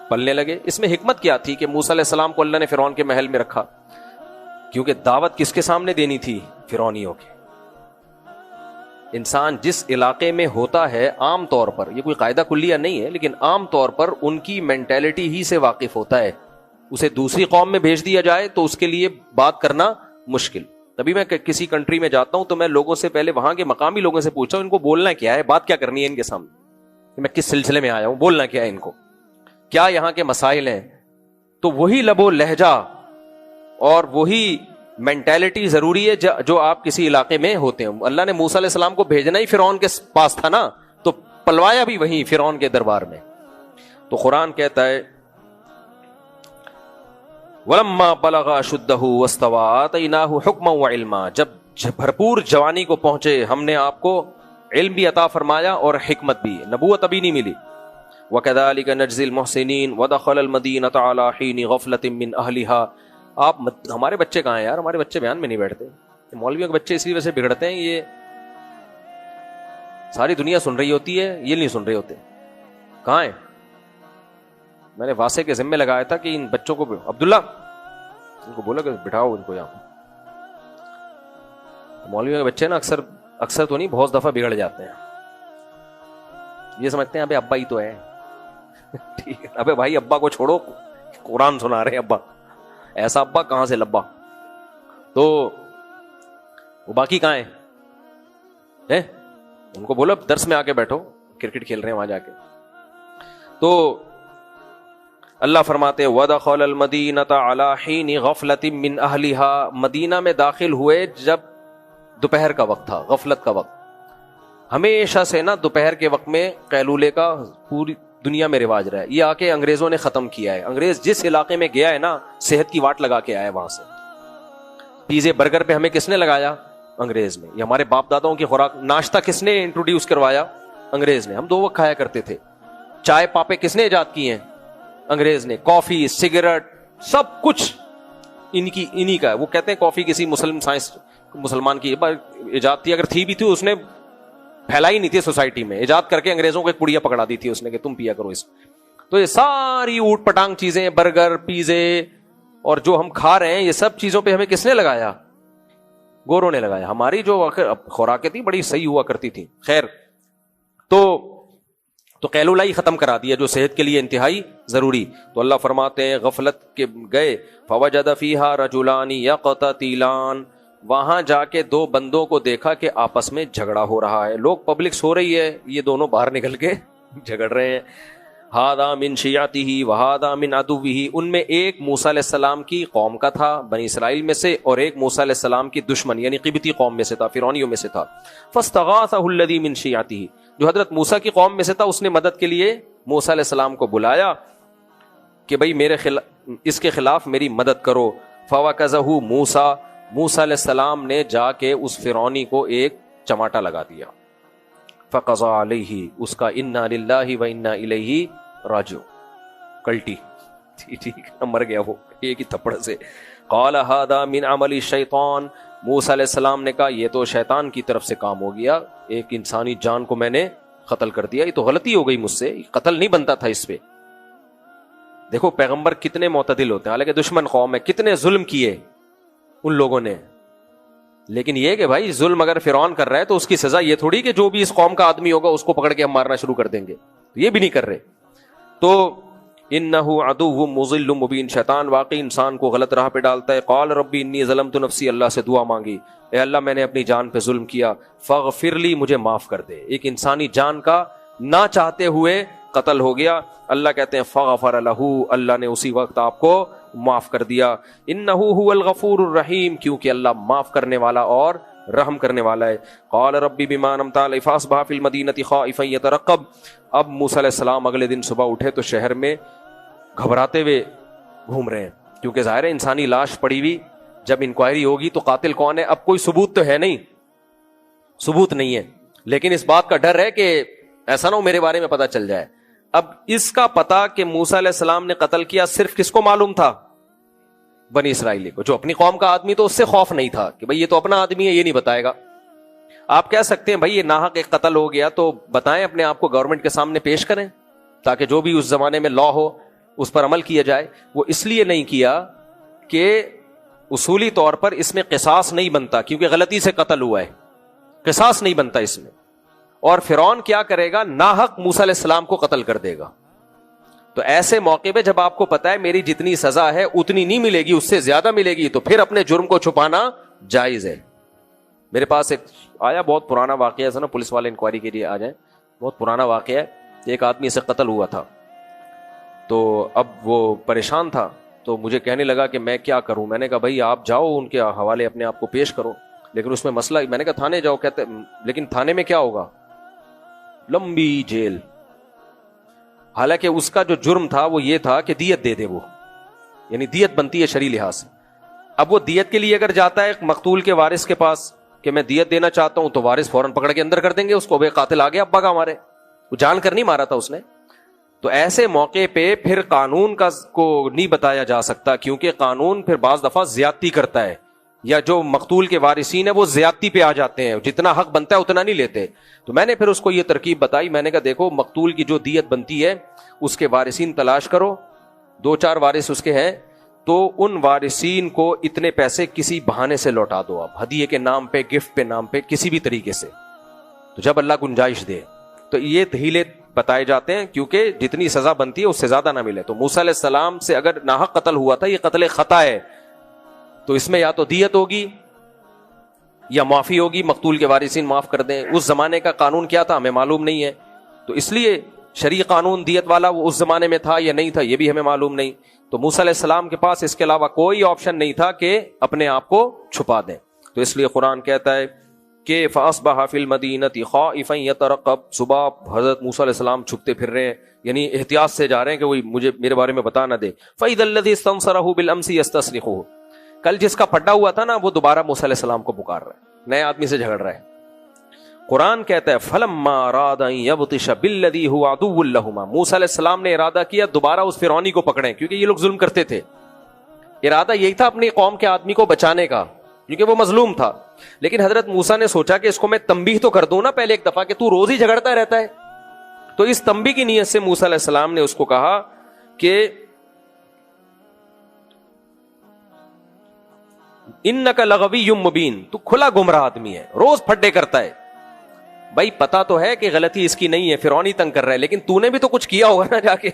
پلنے لگے. اس میں حکمت کیا تھی کہ موسیٰ علیہ السلام کو اللہ نے فرعون کے محل میں رکھا؟ کیونکہ دعوت کس کے سامنے دینی تھی؟ فرعونیوں کے. انسان جس علاقے میں ہوتا ہے عام طور پر، یہ کوئی قاعدہ کلیہ نہیں ہے، لیکن عام طور پر ان کی مینٹیلٹی ہی سے واقف ہوتا ہے. اسے دوسری قوم میں بھیج دیا جائے تو اس کے لیے بات کرنا مشکل. تبھی میں کسی کنٹری میں جاتا ہوں تو میں لوگوں سے پہلے وہاں کے مقامی لوگوں سے پوچھتا ہوں ان کو بولنا کیا ہے، بات کیا کرنی ہے ان کے سامنے، میں کس سلسلے میں آیا ہوں، بولنا کیا ہے ان کو، کیا یہاں کے مسائل ہیں. تو وہی لب و لہجہ اور وہی مینٹیلٹی ضروری ہے جو آپ کسی علاقے میں ہوتے ہیں. اللہ نے موسیٰ علیہ السلام کو بھیجنا ہی فرعون کے پاس تھا نا، تو پلوایا بھی وہیں فرعون کے دربار میں. تو قرآن کہتا ہے وَلَمَّا بَلَغَ أَشُدَّهُ وَاسْتَوَىٰ آتَيْنَاهُ حُكْمًا وَعِلْمًا، جب بھرپور جوانی کو پہنچے ہم نے آپ کو علم بھی عطا فرمایا اور حکمت بھی. نبوت ابھی نہیں ملی. وَكَذَلِكَ نَجْزِي الْمُحْسِنِينَ وَدَخَلَ الْمَدِينَةَ عَلَىٰ حِينِ غَفْلَةٍ مِّنْ أَهْلِهَا. آپ ہمارے بچے کہاں ہیں یار، ہمارے بچے بیان میں نہیں بیٹھتے. مولویوں کے بچے اسی وجہ سے بگڑتے ہیں، یہ ساری دنیا سن رہی ہوتی ہے، یہ نہیں سن رہے ہوتے. کہاں ہیں؟ میں نے واسطے کے ذمہ لگایا تھا کہ ان بچوں کو، عبداللہ ان کو بولا کہ بٹھاؤ ان کو یہاں. مولویوں کے بچے نا اکثر تو نہیں، بہت دفعہ بگڑ جاتے ہیں. یہ سمجھتے ہیں ابے ابا ہی تو ہے. ٹھیک ہے، ابے بھائی ابا کو چھوڑو، قرآن سنا رہے ہیں. ابا ایسا ابا کہاں سے لبا. تو وہ باقی کہاں ہیں؟ ان کو بولو درس میں آ کے بیٹھو، کرکٹ کھیل رہے ہیں وہاں جا کے. تو اللہ فرماتے وَدَخَلَ الْمَدِينَةَ عَلَىٰ حِينِ غَفْلَةٍ مِّنْ أَهْلِهَا، مدینہ میں داخل ہوئے جب دوپہر کا وقت تھا، غفلت کا وقت. ہمیشہ سے نا دوپہر کے وقت میں قیلولے کا پوری دنیا میں رواج رہا ہے. یہ آ کے انگریزوں نے ختم کیا ہے. انگریز جس علاقے میں گیا ہے نا، صحت کی واٹ لگا کے آیا ہے وہاں سے. پیزے برگر پہ ہمیں کس نے لگایا؟ انگریز نے. یہ ہمارے باپ داداؤں کی خوراک. ناشتہ کس نے انٹروڈیوس کروایا؟ انگریز نے. ہم 2 وقت کھایا کرتے تھے. چائے پاپے کس نے ایجاد کی ہیں؟ انگریز نے. کافی، سگریٹ، سب کچھ انہی کا ہے. وہ کہتے ہیں کافی کسی مسلمان کی ایجاد تھی، اگر تھی بھی تھی اس نے پھیلائی نہیں تھی سوسائٹی میں، ایجاد کر کے انگریزوں کو ایک پڑیا پکڑا دی تھی اس نے کہ تم پیا کرو اس. تو یہ ساری اوٹ پٹانگ چیزیں، برگر، پیزے اور جو ہم کھا رہے ہیں، یہ سب چیزوں پہ ہمیں کس نے لگایا؟ گوروں نے لگایا. ہماری جو خوراکیں تھی بڑی صحیح ہوا کرتی تھی. خیر، تو قیلولہ ہی ختم کرا دیا جو صحت کے لیے انتہائی ضروری. تو اللہ فرماتے ہیں غفلت کے گئے. فوجد فیہا رجلان یقتتلان، وہاں جا کے 2 بندوں کو دیکھا کہ آپس میں جھگڑا ہو رہا ہے. لوگ پبلک سو رہی ہے، یہ دونوں باہر نکل کے جھگڑ رہے ہیں. ہذا من شیعتہ وہذا من عدوہ، ان میں ایک موسیٰ علیہ السلام کی قوم کا تھا بنی اسرائیل میں سے، اور ایک موسیٰ علیہ السلام کی دشمن یعنی قبطی قوم میں سے تھا، فرعونیوں میں سے تھا. فاستغاثہ الذی من شیعتہ، جو حضرت موسیٰ کی قوم میں سے تھا اس نے مدد کے لیے موسیٰ علیہ السلام کو بلایا کہ بھئی اس کے خلاف میری مدد کرو. فوکزہ موسیٰ، موسیٰ علیہ السلام نے جا کے اس فرعونی کو ایک چماٹا لگا دیا. فقضى علیہ، اس کا انا للہ و انا الیہ راجعون، کلٹی ٹھیک مر گیا وہ ایک ہی تھپڑ سے. قال هذا من عمل الشیطان، موسیٰ علیہ السلام نے کہا یہ تو شیطان کی طرف سے کام ہو گیا، ایک انسانی جان کو میں نے قتل کر دیا، یہ تو غلطی ہو گئی مجھ سے، قتل نہیں بنتا تھا اس پہ. دیکھو پیغمبر کتنے معتدل ہوتے ہیں، حالانکہ دشمن قوم ہے، کتنے ظلم کیے ان لوگوں نے. لیکن یہ کہ بھائی ظلم اگر فرعون کر رہا ہے تو اس کی سزا یہ تھوڑی کہ جو بھی اس قوم کا آدمی ہوگا اس کو پکڑ کے ہم مارنا شروع کر دیں گے، یہ بھی نہیں کر رہے. تو انہ عدو مضل مبین، شیطان واقعی انسان کو غلط راہ پہ ڈالتا ہے. قال ربی انی ظلمت نفسی، اللہ سے دعا مانگی، اے اللہ میں نے اپنی جان پہ ظلم کیا، فاغفر لی، مجھے معاف کر دے. ایک انسانی جان کا نہ چاہتے ہوئے قتل ہو گیا. اللہ کہتے ہیں فغفر لہ، اللہ نے اسی وقت آپ کو معاف کر دیا. انہ هو الغفور الرحیم، کیونکہ اللہ معاف کرنے والا اور رحم کرنے والا ہے. قال ربی بما انعمت علی فاصبح فی المدینۃ خائفا یترقب. اب موسیٰ علیہ السلام اگلے دن صبح اٹھے تو شہر میں گھبراتے ہوئے گھوم رہے ہیں, کیونکہ ظاہر ہے انسانی لاش پڑی ہوئی, جب انکوائری ہوگی تو قاتل کون ہے, اب کوئی ثبوت تو ہے نہیں, ثبوت نہیں ہے, لیکن اس بات کا ڈر ہے کہ ایسا نہ ہو میرے بارے میں پتہ چل جائے. اب اس کا پتہ کہ موسیٰ علیہ السلام نے قتل کیا صرف کس کو معلوم تھا؟ بنی اسرائیلی کو. جو اپنی قوم کا آدمی تو اس سے خوف نہیں تھا کہ بھئی یہ تو اپنا آدمی ہے, یہ نہیں بتائے گا. آپ کہہ سکتے ہیں بھئی یہ ناحق ایک قتل ہو گیا تو بتائیں, اپنے آپ کو گورنمنٹ کے سامنے پیش کریں تاکہ جو بھی اس زمانے میں لا ہو اس پر عمل کیا جائے. وہ اس لیے نہیں کیا کہ اصولی طور پر اس میں قصاص نہیں بنتا, کیونکہ غلطی سے قتل ہوا ہے, قصاص نہیں بنتا اس میں. اور فرعون کیا کرے گا؟ ناحق موسیٰ علیہ السلام کو قتل کر دے گا. تو ایسے موقع پہ جب آپ کو پتا ہے میری جتنی سزا ہے اتنی نہیں ملے گی, اس سے زیادہ ملے گی, تو پھر اپنے جرم کو چھپانا جائز ہے. میرے پاس ایک آیا بہت پرانا واقعہ ہے نا, پولیس والے انکوائری کے لیے آ جائیں, بہت پرانا واقعہ ہے. ایک آدمی سے قتل ہوا تھا تو اب وہ پریشان تھا, تو مجھے کہنے لگا کہ میں کیا کروں. میں نے کہا بھائی آپ جاؤ ان کے حوالے اپنے آپ کو پیش کرو, لیکن اس میں مسئلہ, میں نے کہا تھانے جاؤ. کہتے لیکن تھانے میں کیا ہوگا؟ لمبی جیل. حالانکہ اس کا جو جرم تھا وہ یہ تھا کہ دیت دے دے وہ, یعنی دیت بنتی ہے شرعی لحاظ سے. اب وہ دیت کے لیے اگر جاتا ہے مقتول کے وارث کے پاس کہ میں دیت دینا چاہتا ہوں, تو وارث فوراً پکڑ کے اندر کر دیں گے اس کو, بے قاتل آ گیا ابا کا ہمارے, وہ جان کر نہیں مارا تھا اس نے. تو ایسے موقع پہ پھر قانون کا کو نہیں بتایا جا سکتا, کیونکہ قانون پھر بعض دفعہ زیادتی کرتا ہے, یا جو مقتول کے وارثین ہیں وہ زیادتی پہ آ جاتے ہیں, جتنا حق بنتا ہے اتنا نہیں لیتے. تو میں نے پھر اس کو یہ ترکیب بتائی, میں نے کہا دیکھو مقتول کی جو دیت بنتی ہے اس کے وارثین تلاش کرو, 2-4 وارث اس کے ہیں, تو ان وارثین کو اتنے پیسے کسی بہانے سے لوٹا دو, آپ ہدیے کے نام پہ, گفٹ پہ نام پہ, کسی بھی طریقے سے, تو جب اللہ گنجائش دے. تو یہ ہیلے بتائے جاتے ہیں کیونکہ جتنی سزا بنتی ہے اس سے زیادہ نہ ملے. تو موسیٰ علیہ السلام سے اگر ناحق قتل ہوا تھا, یہ قتل خطا ہے, تو اس میں یا تو دیت ہوگی یا معافی ہوگی, مقتول کے وارثین معاف کر دیں. اس زمانے کا قانون کیا تھا ہمیں معلوم نہیں ہے, تو اس لیے شرعی قانون دیت والا وہ اس زمانے میں تھا یا نہیں تھا یہ بھی ہمیں معلوم نہیں. تو موسیٰ علیہ السلام کے پاس اس کے علاوہ کوئی آپشن نہیں تھا کہ اپنے آپ کو چھپا دیں. تو اس لیے قرآن کہتا ہے کہ فَأَصْبَحَ فِي الْمَدِينَةِ خَائِفًا يَتَرَقَّبُ. صبح حضرت موسیٰ علیہ السلام چھپتے پھر رہے ہیں, یعنی احتیاط سے جا رہے ہیں کہ وہی مجھے میرے بارے میں بتا نہ دے. فَإِذَا الَّذِي اسْتَنصَرَهُ بِالْأَمْسِ يَسْتَصْرِخُهُ. کل جس کا پھڈا ہوا تھا نا وہ دوبارہ موسیٰ علیہ السلام کو پکار رہا ہے, نئے آدمی سے جھگڑ رہا ہے. قرآن کہتا ہے فَلَمَّا أَرَادَ أَن يَبْطِشَ بِالَّذِي هُوَ عَدُوٌّ لَهُمَا. موسیٰ علیہ السلام نے ارادہ کیا دوبارہ اس فرعونی کو پکڑیں, کیونکہ یہ لوگ ظلم کرتے تھے. ارادہ یہی تھا اپنی قوم کے آدمی کو بچانے کا, کیونکہ وہ مظلوم تھا. لیکن حضرت موسیٰ نے سوچا کہ اس کو میں تنبیہ تو کر دوں نا پہلے ایک دفعہ, کہ تو روز ہی جھگڑتا رہتا ہے. تو اس تنبیہ کی نیت سے موسیٰ علیہ السلام نے اس کو کہا کہ انک لغوی مبین, تو کھلا گمراہ آدمی ہے, روز پھڈے کرتا ہے. بھائی پتا تو ہے کہ غلطی اس کی نہیں ہے, فرعونی تنگ کر رہا ہے, لیکن تو نے بھی تو کچھ کیا ہوگا نا جا کے,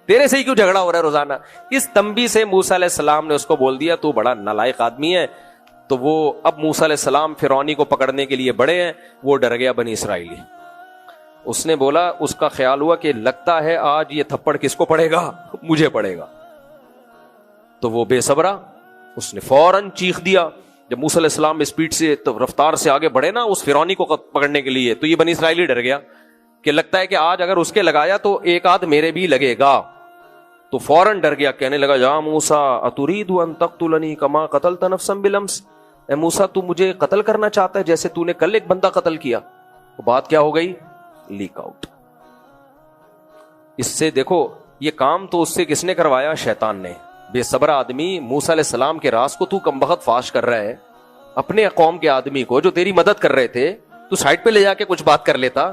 تیرے سے ہی کیوں جھگڑا ہو رہا ہے روزانہ. اس تنبیہ سے موسیٰ علیہ السلام نے اس کو بول دیا تو بڑا نالائق آدمی ہے. تو وہ اب موسیٰ علیہ السلام فرعونی کو پکڑنے کے لیے بڑے ہیں, وہ ڈر گیا بنی اسرائیلی. اس نے بولا, اس کا خیال ہوا کہ لگتا ہے آج یہ تھپڑ کس کو پڑے گا, مجھے پڑے گا. تو وہ بے صبرا, اس نے فوراً چیخ دیا. جب موسیٰ علیہ السلام اسپیڈ سے رفتار سے آگے بڑھے نا اس فرعونی کو پکڑنے کے لیے, تو یہ بنی اسرائیلی ڈر گیا کہ لگتا ہے کہ آج اگر اس کے لگایا تو ایک آدھ میرے بھی لگے گا. تو فوراً ڈر گیا, کہنے لگا یا موسیٰ اترید ان تقتلنی کما قتلت نفسا بالامس. اے موسیٰ تو مجھے قتل کرنا چاہتا ہے جیسے تو نے کل ایک بندہ قتل کیا. وہ بات کیا ہو گئی, لیک آؤٹ. اس سے دیکھو یہ کام تو اس سے کس نے کروایا, شیطان نے. بے صبر آدمی, موسیٰ علیہ السلام کے راز کو تو کم بخت فاش کر رہا ہے. اپنے قوم کے آدمی کو جو تیری مدد کر رہے تھے تو سائڈ پہ لے جا کے کچھ بات کر لیتا.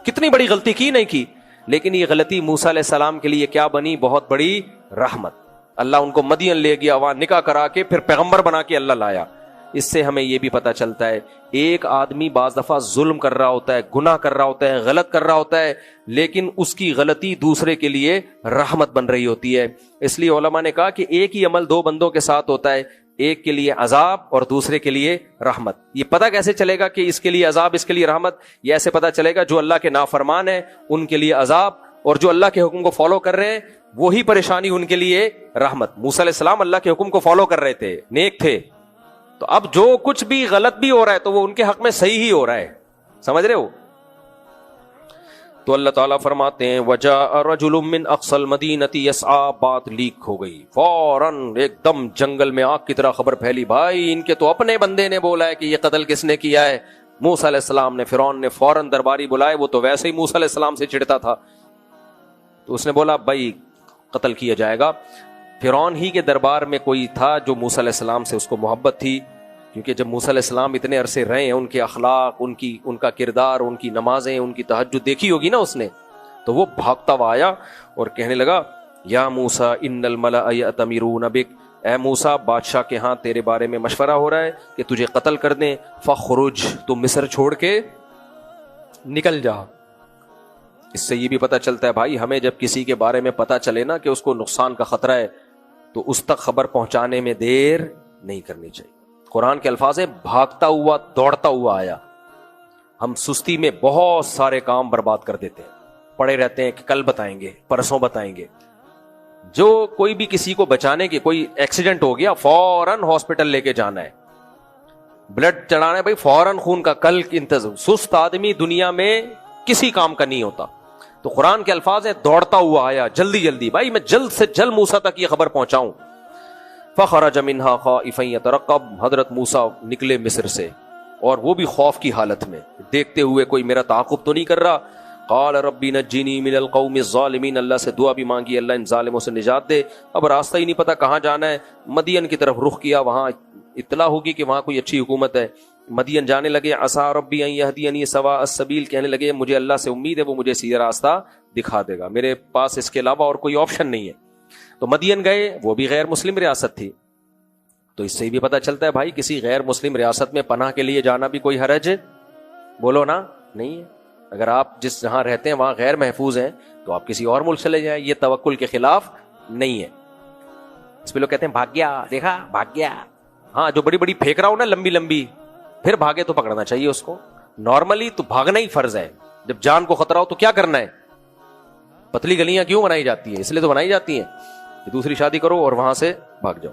کتنی بڑی غلطی کی نہیں کی, لیکن یہ غلطی موسیٰ علیہ السلام کے لیے کیا بنی, بہت بڑی رحمت. اللہ ان کو مدین لے گیا, وہاں نکاح کرا کے پھر پیغمبر بنا کے اللہ لایا. اس سے ہمیں یہ بھی پتہ چلتا ہے ایک آدمی بعض دفعہ ظلم کر رہا ہوتا ہے, گناہ کر رہا ہوتا ہے, غلط کر رہا ہوتا ہے, لیکن اس کی غلطی دوسرے کے لیے رحمت بن رہی ہوتی ہے. اس لیے علماء نے کہا کہ ایک ہی عمل 2 بندوں کے ساتھ ہوتا ہے, ایک کے لیے عذاب اور دوسرے کے لیے رحمت. یہ پتہ کیسے چلے گا کہ اس کے لیے عذاب اس کے لیے رحمت؟ یہ ایسے پتہ چلے گا جو اللہ کے نافرمان ہیں ان کے لیے عذاب, اور جو اللہ کے حکم کو فالو کر رہے ہیں وہی پریشانی ان کے لیے رحمت. موسیٰ علیہ السلام اللہ کے حکم کو فالو کر رہے تھے, نیک تھے, تو اب جو کچھ بھی غلط بھی ہو رہا ہے تو وہ ان کے حق میں صحیح ہی ہو رہا ہے, سمجھ رہے ہو. تو اللہ تعالیٰ فرماتے ہیں وجاء رجل من اقصى المدینۃ یسعى, بات لیک ہو گئی فوراً, ایک دم جنگل میں آگ کی طرح خبر پھیلی, بھائی ان کے تو اپنے بندے نے بولا ہے کہ یہ قتل کس نے کیا ہے. موسیٰ علیہ السلام نے, فرعون نے فوراً درباری بلائے, وہ تو ویسے ہی موسیٰ علیہ السلام سے چڑھتا تھا, تو اس نے بولا بھائی قتل کیا جائے گا. فرعون ہی کے دربار میں کوئی تھا جو موسیٰ علیہ السلام سے اس کو محبت تھی, کیونکہ جب موسیٰ علیہ السلام اتنے عرصے رہے ہیں, ان کے اخلاق, ان کا کردار, ان کی نمازیں, ان کی تہجد دیکھی ہوگی نا اس نے, تو وہ بھاگتا ہوا آیا اور کہنے لگا یا موسیٰ ان الملأ یأتمرون بک, اے موسیٰ بادشاہ کے ہاں تیرے بارے میں مشورہ ہو رہا ہے کہ تجھے قتل کر دیں, فخرج, تو مصر چھوڑ کے نکل جا. اس سے یہ بھی پتہ چلتا ہے بھائی ہمیں جب کسی کے بارے میں پتہ چلے نا کہ اس کو نقصان کا خطرہ ہے تو اس تک خبر پہنچانے میں دیر نہیں کرنی چاہیے. قرآن کے الفاظ ہے بھاگتا ہوا دوڑتا ہوا آیا. ہم سستی میں بہت سارے کام برباد کر دیتے ہیں, پڑے رہتے ہیں کہ کل بتائیں گے, پرسوں بتائیں گے. جو کوئی بھی کسی کو بچانے کی, کوئی ایکسیڈنٹ ہو گیا فوراً ہاسپٹل لے کے جانا ہے, بلڈ چڑھانا ہے بھائی فوراً خون کا, کل انتظار. سست آدمی دنیا میں کسی کام کا نہیں ہوتا. تو قرآن کے الفاظ ہے دوڑتا ہوا آیا, جلدی جلدی, بھائی میں جلد سے جلد موسیٰ تک یہ خبر پہنچاؤں. فخرج منها خائفا يترقب, حضرت موسیٰ نکلے مصر سے اور وہ بھی خوف کی حالت میں, دیکھتے ہوئے کوئی میرا تعاقب تو نہیں کر رہا. قال ربی نجنی من القوم الظالمین, اللہ سے دعا بھی مانگی اللہ ان ظالموں سے نجات دے. اب راستہ ہی نہیں پتا کہاں جانا ہے, مدین کی طرف رخ کیا, وہاں اطلاع ہوگی کہ وہاں کوئی اچھی حکومت ہے. مدین جانے لگے, عسى ربی ان یهدینی سواء السبیل, کہنے لگے مجھے اللہ سے امید ہے وہ مجھے سیدھا راستہ دکھا دے گا, میرے پاس اس کے علاوہ اور کوئی آپشن نہیں ہے. تو مدین گئے, وہ بھی غیر مسلم ریاست تھی. تو اس سے بھی پتہ چلتا ہے بھائی کسی غیر مسلم ریاست میں پناہ کے لیے جانا بھی کوئی حرج بولو نا نہیں ہے. اگر آپ جس جہاں رہتے ہیں وہاں غیر محفوظ ہیں تو آپ کسی اور ملک چلے جائیں, یہ توکل کے خلاف نہیں ہے. اس پہ لوگ کہتے ہیں بھاگ گیا, دیکھا بھاگ گیا. ہاں جو بڑی بڑی پھینک رہا ہوں نا لمبی لمبی, پھر بھاگے تو پکڑنا چاہیے اس کو. نارملی تو بھاگنا ہی فرض ہے, جب جان کو خطرہ ہو تو کیا کرنا ہے. پتلی گلیاں کیوں بنائی جاتی ہیں, اس لیے تو بنائی جاتی ہیں کہ دوسری شادی کرو اور وہاں سے بھاگ جاؤ.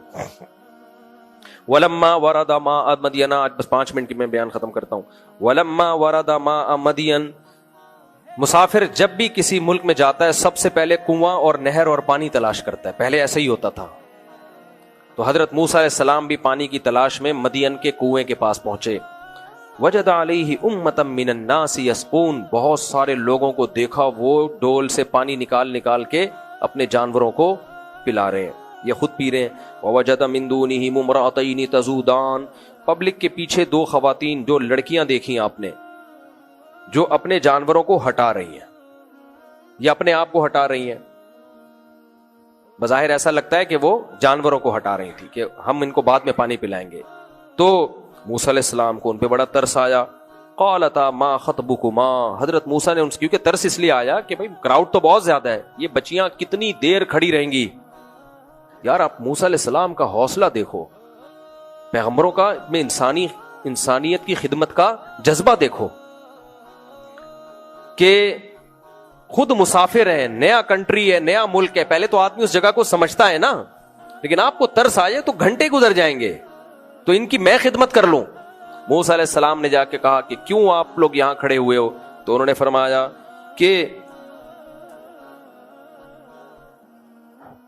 ولما ورد ماء مدین, آج بس 5 منٹ کی میں بیان ختم کرتا ہوں. ولما ورد ماء مدین, مسافر جب بھی کسی ملک میں جاتا ہے سب سے پہلے کنواں اور نہر اور پانی تلاش کرتا ہے, پہلے ایسا ہی ہوتا تھا. تو حضرت موسیٰ علیہ السلام بھی پانی کی تلاش میں مدین کے کنویں کے پاس پہنچے. وجد علیہ امۃ من الناس یسقون, بہت سارے لوگوں کو دیکھا وہ ڈول سے پانی نکال نکال کے اپنے جانوروں کو پلا رہے ہیں, یہ خود پی رہے ہیں. ووجد من دونہم امرأتین تذودان, پبلک کے پیچھے 2 خواتین, جو لڑکیاں دیکھی آپ نے, جو اپنے جانوروں کو ہٹا رہی ہیں یا اپنے آپ کو ہٹا رہی ہیں. بظاہر ایسا لگتا ہے کہ وہ جانوروں کو ہٹا رہی تھی کہ ہم ان کو بعد میں پانی پلائیں گے. تو موسیٰ علیہ السلام کو ان پہ بڑا ترس آیا. قالتا ما خطبکما, حضرت موسیٰ نے ان سے, کیونکہ ترس اس لیے آیا کہ بھئی کراؤڈ تو بہت زیادہ ہے, یہ بچیاں کتنی دیر کھڑی رہیں گی. یار آپ موسیٰ علیہ السلام کا حوصلہ دیکھو, پیغمبروں کا میں انسانیت کی خدمت کا جذبہ دیکھو کہ خود مسافر ہے, نیا کنٹری ہے, نیا ملک ہے, پہلے تو آدمی اس جگہ کو سمجھتا ہے نا, لیکن آپ کو ترس آئے تو گھنٹے گزر جائیں گے, تو ان کی میں خدمت کر لوں. موسیٰ علیہ السلام نے جا کے کہا کہ کیوں آپ لوگ یہاں کھڑے ہوئے ہو؟ تو انہوں نے فرمایا کہ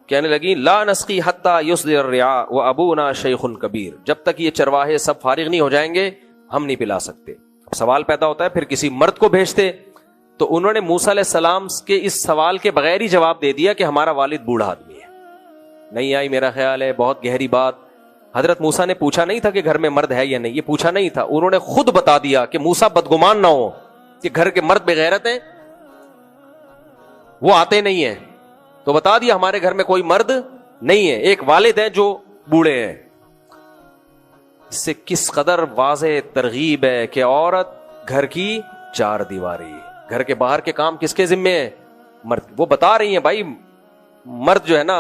کہنے لگی لا نسقی حتی یصدر الرعاء وابونا شیخ کبیر, جب تک یہ چرواہے سب فارغ نہیں ہو جائیں گے ہم نہیں پلا سکتے. اب سوال پیدا ہوتا ہے پھر کسی مرد کو بھیجتے, تو انہوں نے موسیٰ علیہ السلام کے اس سوال کے بغیر ہی جواب دے دیا کہ ہمارا والد بوڑھا آدمی ہے. نہیں آئی میرا خیال ہے بہت گہری بات. حضرت موسیٰ نے پوچھا نہیں تھا کہ گھر میں مرد ہے یا نہیں, یہ پوچھا نہیں تھا, انہوں نے خود بتا دیا کہ موسیٰ بدگمان نہ ہو کہ گھر کے مرد بغیرت ہیں, وہ آتے نہیں ہیں, تو بتا دیا ہمارے گھر میں کوئی مرد نہیں ہے, ایک والد ہیں جو بوڑھے ہیں. اس سے کس قدر واضح ترغیب ہے کہ عورت گھر کی 4 دیواری, گھر کے باہر کے کام کس کے ذمے ہیں؟ مرد. وہ بتا رہی ہیں بھائی مرد جو ہے نا,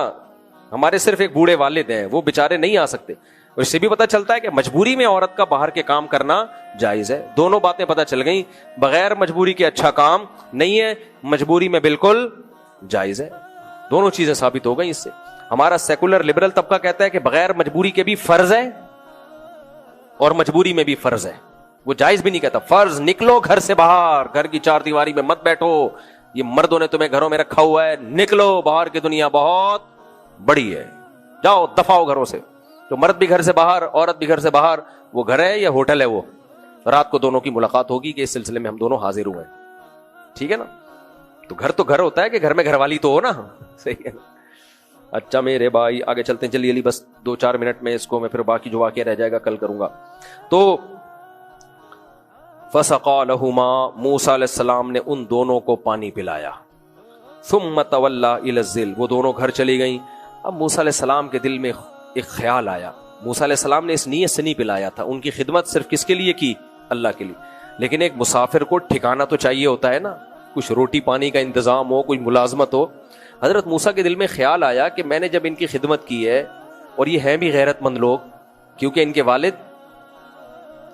ہمارے صرف ایک بوڑھے والد ہیں, وہ بیچارے نہیں آ سکتے. اور اس سے بھی پتہ چلتا ہے کہ مجبوری میں عورت کا باہر کے کام کرنا جائز ہے. دونوں باتیں پتہ چل گئیں, بغیر مجبوری کے اچھا کام نہیں ہے, مجبوری میں بالکل جائز ہے. دونوں چیزیں ثابت ہو گئی اس سے. ہمارا سیکولر لبرل طبقہ کہتا ہے کہ بغیر مجبوری کے بھی فرض ہے, اور مجبوری میں بھی فرض ہے. وہ جائز بھی نہیں کہتا, فرض نکلو گھر سے باہر, گھر کی چار دیواری میں مت بیٹھو, یہ مردوں نے تمہیں گھروں میں رکھا ہوا ہے, نکلو باہر کی دنیا بہت بڑی ہے, جاؤ دفع ہو گھروں سے. تو مرد بھی گھر سے باہر, عورت بھی گھر سے باہر, وہ گھر ہے یا ہوٹل ہے, وہ رات کو دونوں کی ملاقات ہوگی کہ اس سلسلے میں ہم دونوں حاضر ہوئے ہیں, ٹھیک ہے نا. تو گھر تو گھر ہوتا ہے کہ گھر میں گھر والی تو ہو نا, صحیح ہے نا. اچھا میرے بھائی آگے چلتے ہیں, جلدی بس 2-4 منٹ میں اس کو میں پھر باقی جو واقعہ رہ جائے گا کل کروں گا. تو فسقا لہما, موسیٰ علیہ السلام نے ان دونوں کو پانی پلایا. ثم تولی الی الظل, وہ دونوں گھر چلی گئیں. اب موسیٰ علیہ السلام کے دل میں ایک خیال آیا. موسیٰ علیہ السلام نے اس نیت سے نہیں پلایا تھا, ان کی خدمت صرف کس کے لیے کی, اللہ کے لیے. لیکن ایک مسافر کو ٹھکانا تو چاہیے ہوتا ہے نا, کچھ روٹی پانی کا انتظام ہو, کوئی ملازمت ہو. حضرت موسیٰ کے دل میں خیال آیا کہ میں نے جب ان کی خدمت کی ہے, اور یہ ہیں بھی غیرت مند لوگ, کیونکہ ان کے والد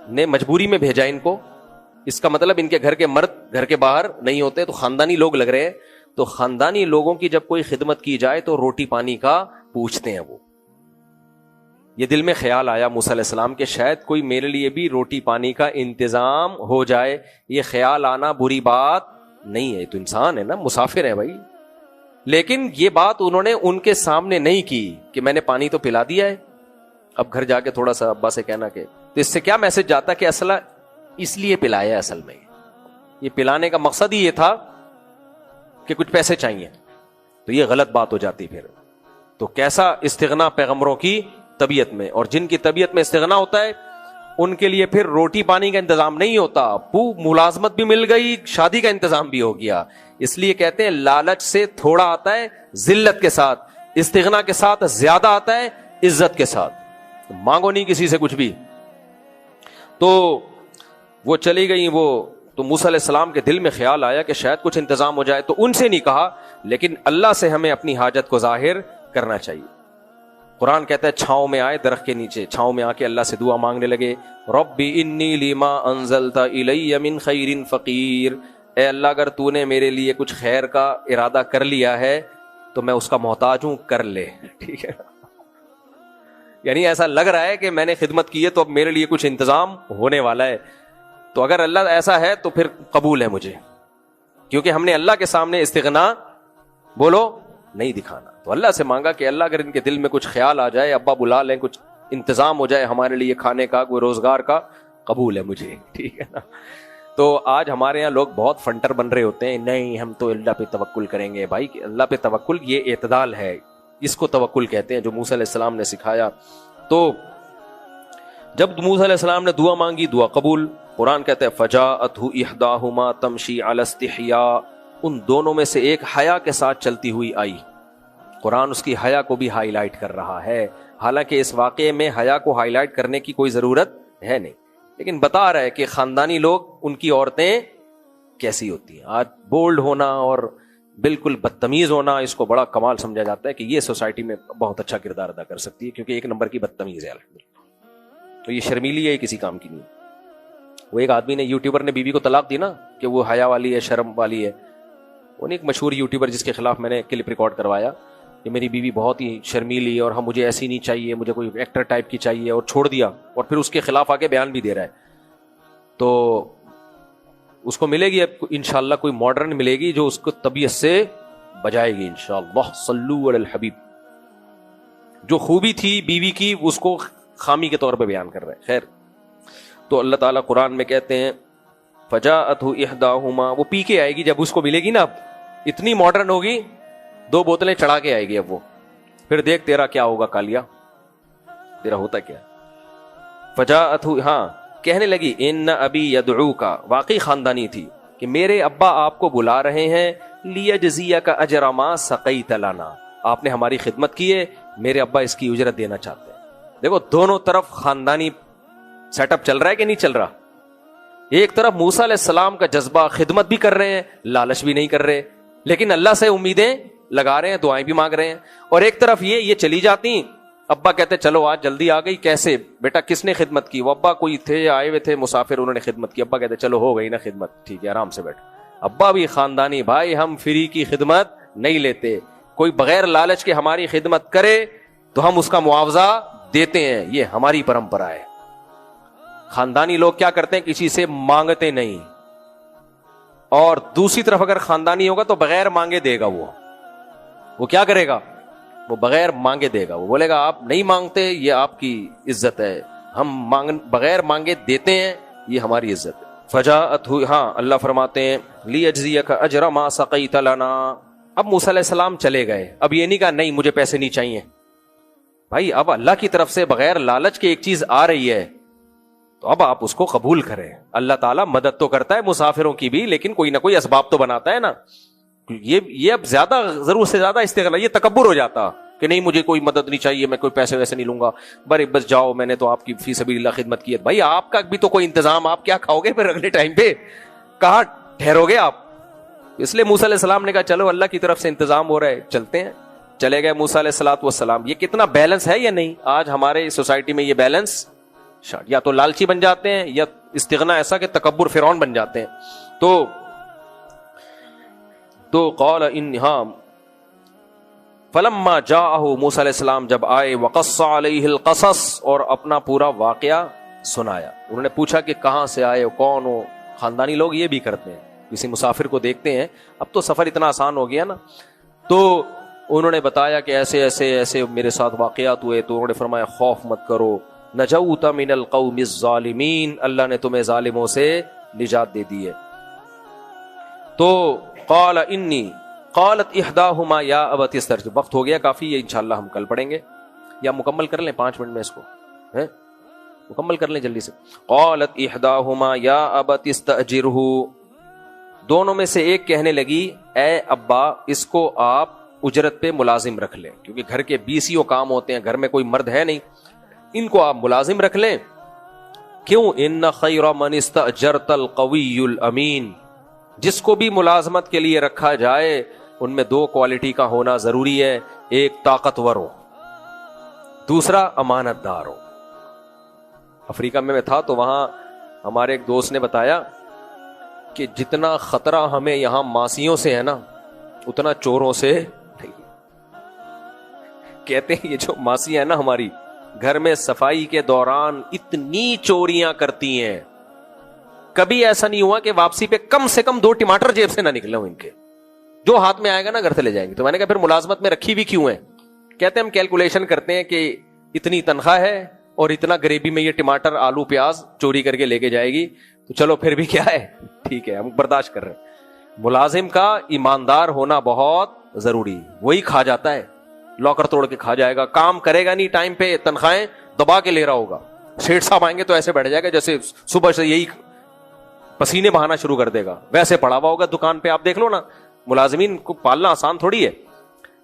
نے مجبوری میں بھیجا ان کو, اس کا مطلب ان کے گھر کے مرد گھر کے باہر نہیں ہوتے, تو خاندانی لوگ لگ رہے ہیں. تو خاندانی لوگوں کی جب کوئی خدمت کی جائے تو روٹی پانی کا پوچھتے ہیں وہ. یہ دل میں خیال آیا موسیٰ علیہ السلام کہ شاید کوئی میرے لیے بھی روٹی پانی کا انتظام ہو جائے. یہ خیال آنا بری بات نہیں ہے, تو انسان ہے نا, مسافر ہے بھائی. لیکن یہ بات انہوں نے ان کے سامنے نہیں کی کہ میں نے پانی تو پلا دیا ہے, اب گھر جا کے تھوڑا سا ابا سے کہنا کہ. تو اس سے کیا میسج جاتا کہ اصل اس لیے پلایا, اصل میں یہ پلانے کا مقصد ہی یہ تھا کہ کچھ پیسے چاہیے. تو یہ غلط بات ہو جاتی پھر. تو کیسا استغنا پیغمبروں کی طبیعت میں, اور جن کی طبیعت میں استغنا ہوتا ہے ان کے لیے پھر روٹی پانی کا انتظام نہیں ہوتا, ملازمت بھی مل گئی, شادی کا انتظام بھی ہو گیا. اس لیے کہتے ہیں لالچ سے تھوڑا آتا ہے ذلت کے ساتھ, استغنا کے ساتھ زیادہ آتا ہے عزت کے ساتھ. مانگو نہیں کسی سے کچھ بھی. تو وہ چلی گئی وہ. تو موسیٰ علیہ السلام کے دل میں خیال آیا کہ شاید کچھ انتظام ہو جائے, تو ان سے نہیں کہا, لیکن اللہ سے ہمیں اپنی حاجت کو ظاہر کرنا چاہیے. قرآن کہتا ہے چھاؤں میں آئے, درخت کے نیچے چھاؤں میں آ کے اللہ سے دعا مانگنے لگے. ربی انی لما انزلت الی من خیر فقیر, اے اللہ اگر تو نے میرے لیے کچھ خیر کا ارادہ کر لیا ہے تو میں اس کا محتاج ہوں, کر لے. ٹھیک ہے, یعنی ایسا لگ رہا ہے کہ میں نے خدمت کی ہے تو اب میرے لیے کچھ انتظام ہونے والا ہے. تو اگر اللہ ایسا ہے تو پھر قبول ہے مجھے, کیونکہ ہم نے اللہ کے سامنے استغنا بولو نہیں دکھانا. تو اللہ سے مانگا کہ اللہ اگر ان کے دل میں کچھ خیال آ جائے, ابا بلا لیں, کچھ انتظام ہو جائے ہمارے لیے کھانے کا, کوئی روزگار کا, قبول ہے مجھے. ٹھیک ہے نا. تو آج ہمارے یہاں لوگ بہت فنٹر بن رہے ہوتے ہیں, نہیں ہم تو اللہ پہ توکل کریں گے. بھائی اللہ پہ توکل یہ اعتدال ہے, اس کو توکل کہتے ہیں جو موسیٰ علیہ السلام نے سکھایا. تو جب موسیٰ علیہ السلام نے دعا مانگی, دعا قبول. قرآن کہتا ہے فجاءتہ احداہما تمشی علی استحیاء, ان دونوں میں سے ایک حیا کے ساتھ چلتی ہوئی آئی. قرآن اس کی حیا کو بھی ہائی لائٹ کر رہا ہے, حالانکہ اس واقعے میں حیا کو ہائی لائٹ کرنے کی کوئی ضرورت ہے نہیں, لیکن بتا رہا ہے کہ خاندانی لوگ, ان کی عورتیں کیسی ہوتی ہیں. آج بولڈ ہونا اور بالکل بدتمیز ہونا, اس کو بڑا کمال سمجھا جاتا ہے کہ یہ سوسائٹی میں بہت اچھا کردار ادا کر سکتی ہے, کیونکہ ایک نمبر کی بدتمیز ہے. تو یہ شرمیلی ہے, کسی کام کی نہیں. وہ ایک آدمی نے, یوٹیوبر نے بیوی کو طلاق دی نا کہ وہ حیا والی ہے, شرم والی ہے. وہ ایک مشہور یوٹیوبر جس کے خلاف میں نے کلپ ریکارڈ کروایا کہ میری بیوی بہت ہی شرمیلی اور مجھے ایسی نہیں چاہیے, مجھے کوئی ایکٹر ٹائپ کی چاہیے, اور چھوڑ دیا. اور پھر اس کے خلاف آ کے بیان بھی دے رہا ہے. تو اس کو ملے گی اب انشاءاللہ کوئی ماڈرن ملے گی جو اس کو طبیعت سے بجائے گی انشاءاللہ. صلو علی الحبیب. جو خوبی تھی بیوی کی اس کو خامی کے طور پہ بیان کر رہے ہیں. خیر, تو اللہ تعالیٰ قرآن میں کہتے ہیں فجاءتہ احداہما, وہ پی کے آئے گی جب اس کو ملے گی نا, اب اتنی ماڈرن ہوگی, 2 بوتلیں چڑھا کے آئے گی. اب وہ پھر دیکھ تیرا کیا ہوگا کالیا, تیرا ہوتا کیا. فجاءتہ, ہاں کہنے لگی ان ابی یدعوکا, واقعی خاندانی تھی, کہ میرے ابا آپ کو بلا رہے ہیں, لیجزیک اجر ما سقیت لنا, آپ نے ہماری خدمت کی ہے, میرے ابا اس کی اجرت دینا چاہتے ہیں. دیکھو دونوں طرف خاندانی سیٹ اپ چل رہا ہے کہ نہیں چل رہا. ایک طرف موسیٰ علیہ السلام کا جذبہ, خدمت بھی کر رہے ہیں, لالچ بھی نہیں کر رہے, لیکن اللہ سے امیدیں لگا رہے ہیں, دعائیں بھی مانگ رہے ہیں. اور ایک طرف یہ چلی جاتی, ابا کہتے چلو آج جلدی آ گئی, کیسے بیٹا کس نے خدمت کی؟ وہ ابا کوئی تھے آئے ہوئے تھے مسافر, انہوں نے خدمت کی. ابا کہتے چلو ہو گئی نا خدمت, ٹھیک ہے آرام سے بیٹھ. ابا بھی خاندانی, بھائی ہم فری کی خدمت نہیں لیتے, کوئی بغیر لالچ کے ہماری خدمت کرے تو ہم اس کا معاوضہ دیتے ہیں, یہ ہماری پرمپرا ہے. خاندانی لوگ کیا کرتے ہیں, کسی سے مانگتے نہیں, اور دوسری طرف اگر خاندانی ہوگا تو بغیر مانگے دے گا. وہ کیا کرے گا, وہ بغیر مانگے دے گا. وہ بولے گا آپ نہیں مانگتے, یہ آپ کی عزت ہے, ہم بغیر مانگے دیتے ہیں, یہ ہماری عزت ہے. فجاءت, ہاں اللہ فرماتے ہیں لیجزیک اجر ما سقیت لنا. اب موسیٰ علیہ السلام چلے گئے, اب یہ نہیں کہا نہیں مجھے پیسے نہیں چاہیے. بھائی اب اللہ کی طرف سے بغیر لالچ کے ایک چیز آ رہی ہے تو اب آپ اس کو قبول کریں. اللہ تعالیٰ مدد تو کرتا ہے مسافروں کی بھی, لیکن کوئی نہ کوئی اسباب تو بناتا ہے نا. یہ اب زیادہ ضرورت سے زیادہ استغلال, یہ تکبر ہو جاتا کہ نہیں مجھے کوئی مدد نہیں چاہیے, میں کوئی پیسے ویسے نہیں لوں گا, بس جاؤ میں نے تو آپ کی فی سبیل اللہ خدمت کی ہے. بھائی آپ کا بھی تو کوئی انتظام, آپ کیا کھاؤ گے پھر اگلے ٹائم پہ, کہاں ٹھہرو گے آپ؟ اس لیے موسیٰ علیہ السلام نے کہا چلو اللہ کی طرف سے انتظام ہو رہا ہے, چلتے ہیں. چلے گئے موسیٰ علیہ الصلوۃ والسلام. یہ کتنا بیلنس ہے یا نہیں؟ آج ہمارے سوسائٹی میں یہ بیلنس یا تو لالچی بن جاتے ہیں یا استغنا ایسا کہ تکبر فرعون بن جاتے ہیں. تو قال ان, ہاں فلما جاءه, موسیٰ علیہ السلام جب آئے, وقص علیہ القصص, اور اپنا پورا واقعہ سنایا. انہوں نے پوچھا کہ کہاں سے آئے ہو, کون ہو. خاندانی لوگ یہ بھی کرتے ہیں, کسی مسافر کو دیکھتے ہیں, اب تو سفر اتنا آسان ہو گیا نا, تو انہوں نے بتایا کہ ایسے ایسے ایسے میرے ساتھ واقعات ہوئے. تو انہوں نے فرمایا خوف مت کرو, نجوت من القوم الظالمین, اللہ نے تمہیں ظالموں سے نجات دے دی ہے. تو قال انی, قالت احداہما یا ابت استرجع. وقت ہو گیا کافی, یہ انشاءاللہ ہم کل پڑھیں گے, یا مکمل کر لیں 5 منٹ میں اس کو, مکمل کر لیں جلدی سے. قالت احداہما یا ابت استاجرہ, دونوں میں سے ایک کہنے لگی اے ابا اس کو آپ اجرت پہ ملازم رکھ لیں, کیونکہ گھر کے 20 کام ہوتے ہیں, گھر میں کوئی مرد ہے نہیں, ان کو آپ ملازم رکھ لیں. کیوں؟ ان خیر من استاجرت القوی الامین, جس کو بھی ملازمت کے لیے رکھا جائے ان میں 2 کوالٹی کا ہونا ضروری ہے, ایک طاقتور ہو, دوسرا امانت دار ہو. افریقہ میں تھا تو وہاں ہمارے ایک دوست نے بتایا کہ جتنا خطرہ ہمیں یہاں ماسیوں سے ہے نا اتنا چوروں سے نہیں. کہتے ہیں یہ جو ماسی ہے نا ہماری, گھر میں صفائی کے دوران اتنی چوریاں کرتی ہیں, کبھی ایسا نہیں ہوا کہ واپسی پہ کم سے کم 2 ٹماٹر جیب سے نہ نکلے ہوں ان کے, جو ہاتھ میں آئے گا نا گھر سے لے جائیں گے. تو میں نے کہا پھر ملازمت میں رکھی بھی کیوں ہے؟ کہتے ہیں ہم کیلکولیشن کرتے ہیں کہ اتنی تنخواہ ہے اور اتنا غریبی میں یہ ٹماٹر آلو پیاز چوری کر کے لے کے جائے گی, تو چلو پھر بھی کیا ہے, ٹھیک ہے ہم برداشت کر رہے ہیں. ملازم کا ایماندار ہونا بہت ضروری, وہی کھا جاتا ہے, لاکر توڑ کے کھا جائے گا, کام کرے گا نہیں ٹائم پہ, تنخواہیں دبا کے لے رہا ہوگا. سیٹ صاحب آئیں گے تو ایسے بیٹھ جائے گا جیسے صبح سے یہی پسینے بہانا شروع کر دے گا, ویسے پڑا ہوا ہوگا دکان پہ. آپ دیکھ لو نا, ملازمین کو پالنا آسان تھوڑی ہے.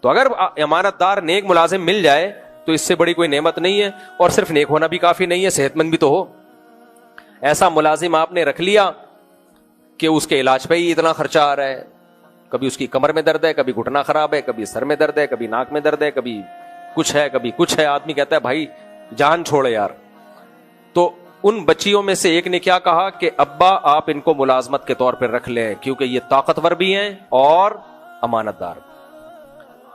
تو اگر امانت دار نیک ملازم مل جائے تو اس سے بڑی کوئی نعمت نہیں ہے, اور صرف نیک ہونا بھی کافی نہیں ہے, صحت مند بھی تو ہو. ایسا ملازم آپ نے رکھ لیا کہ اس کے علاج پہ ہی اتنا خرچہ آ رہا ہے, کبھی اس کی کمر میں درد ہے, کبھی گھٹنا خراب ہے, کبھی سر میں درد ہے, کبھی ناک میں درد ہے, کبھی کچھ ہے کبھی کچھ ہے. آدمی کہتا ہے بھائی جان چھوڑے یار. تو ان بچیوں میں سے ایک نے کیا کہا کہ ابا آپ ان کو ملازمت کے طور پر رکھ لیں, کیونکہ یہ طاقتور بھی ہیں اور امانت دار.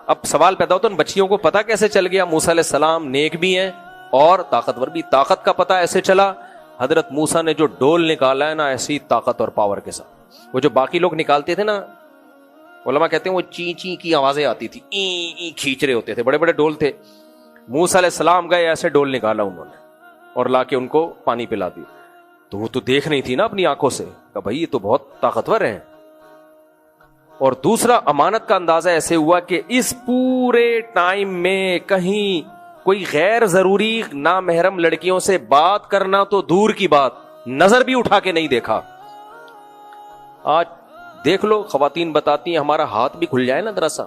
اب سوال پیدا ہوتا ہے ان بچیوں کو پتا کیسے چل گیا موسیٰ علیہ السلام نیک بھی ہیں اور طاقتور بھی؟ طاقت کا پتا ایسے چلا, حضرت موسیٰ نے جو ڈول نکالا ہے نا ایسی طاقت اور پاور کے ساتھ, وہ جو باقی لوگ نکالتے تھے نا, علماء کہتے ہیں وہ چی چی کی آوازیں آتی تھی, ای کھینچ رہے ہوتے تھے, بڑے بڑے ڈول تھے. موسیٰ علیہ السلام گئے, ایسے ڈول نکالا انہوں نے اور لا کے ان کو پانی پلا دی. تو وہ تو دیکھ نہیں تھی نا اپنی آنکھوں سے, کہ بھائی یہ تو بہت طاقتور ہیں. اور دوسرا امانت کا اندازہ ایسے ہوا کہ اس پورے ٹائم میں کہیں کوئی غیر ضروری نامحرم لڑکیوں سے بات کرنا تو دور کی بات, نظر بھی اٹھا کے نہیں دیکھا. آج دیکھ لو خواتین بتاتی ہیں ہمارا ہاتھ بھی کھل جائے نا ذرا سا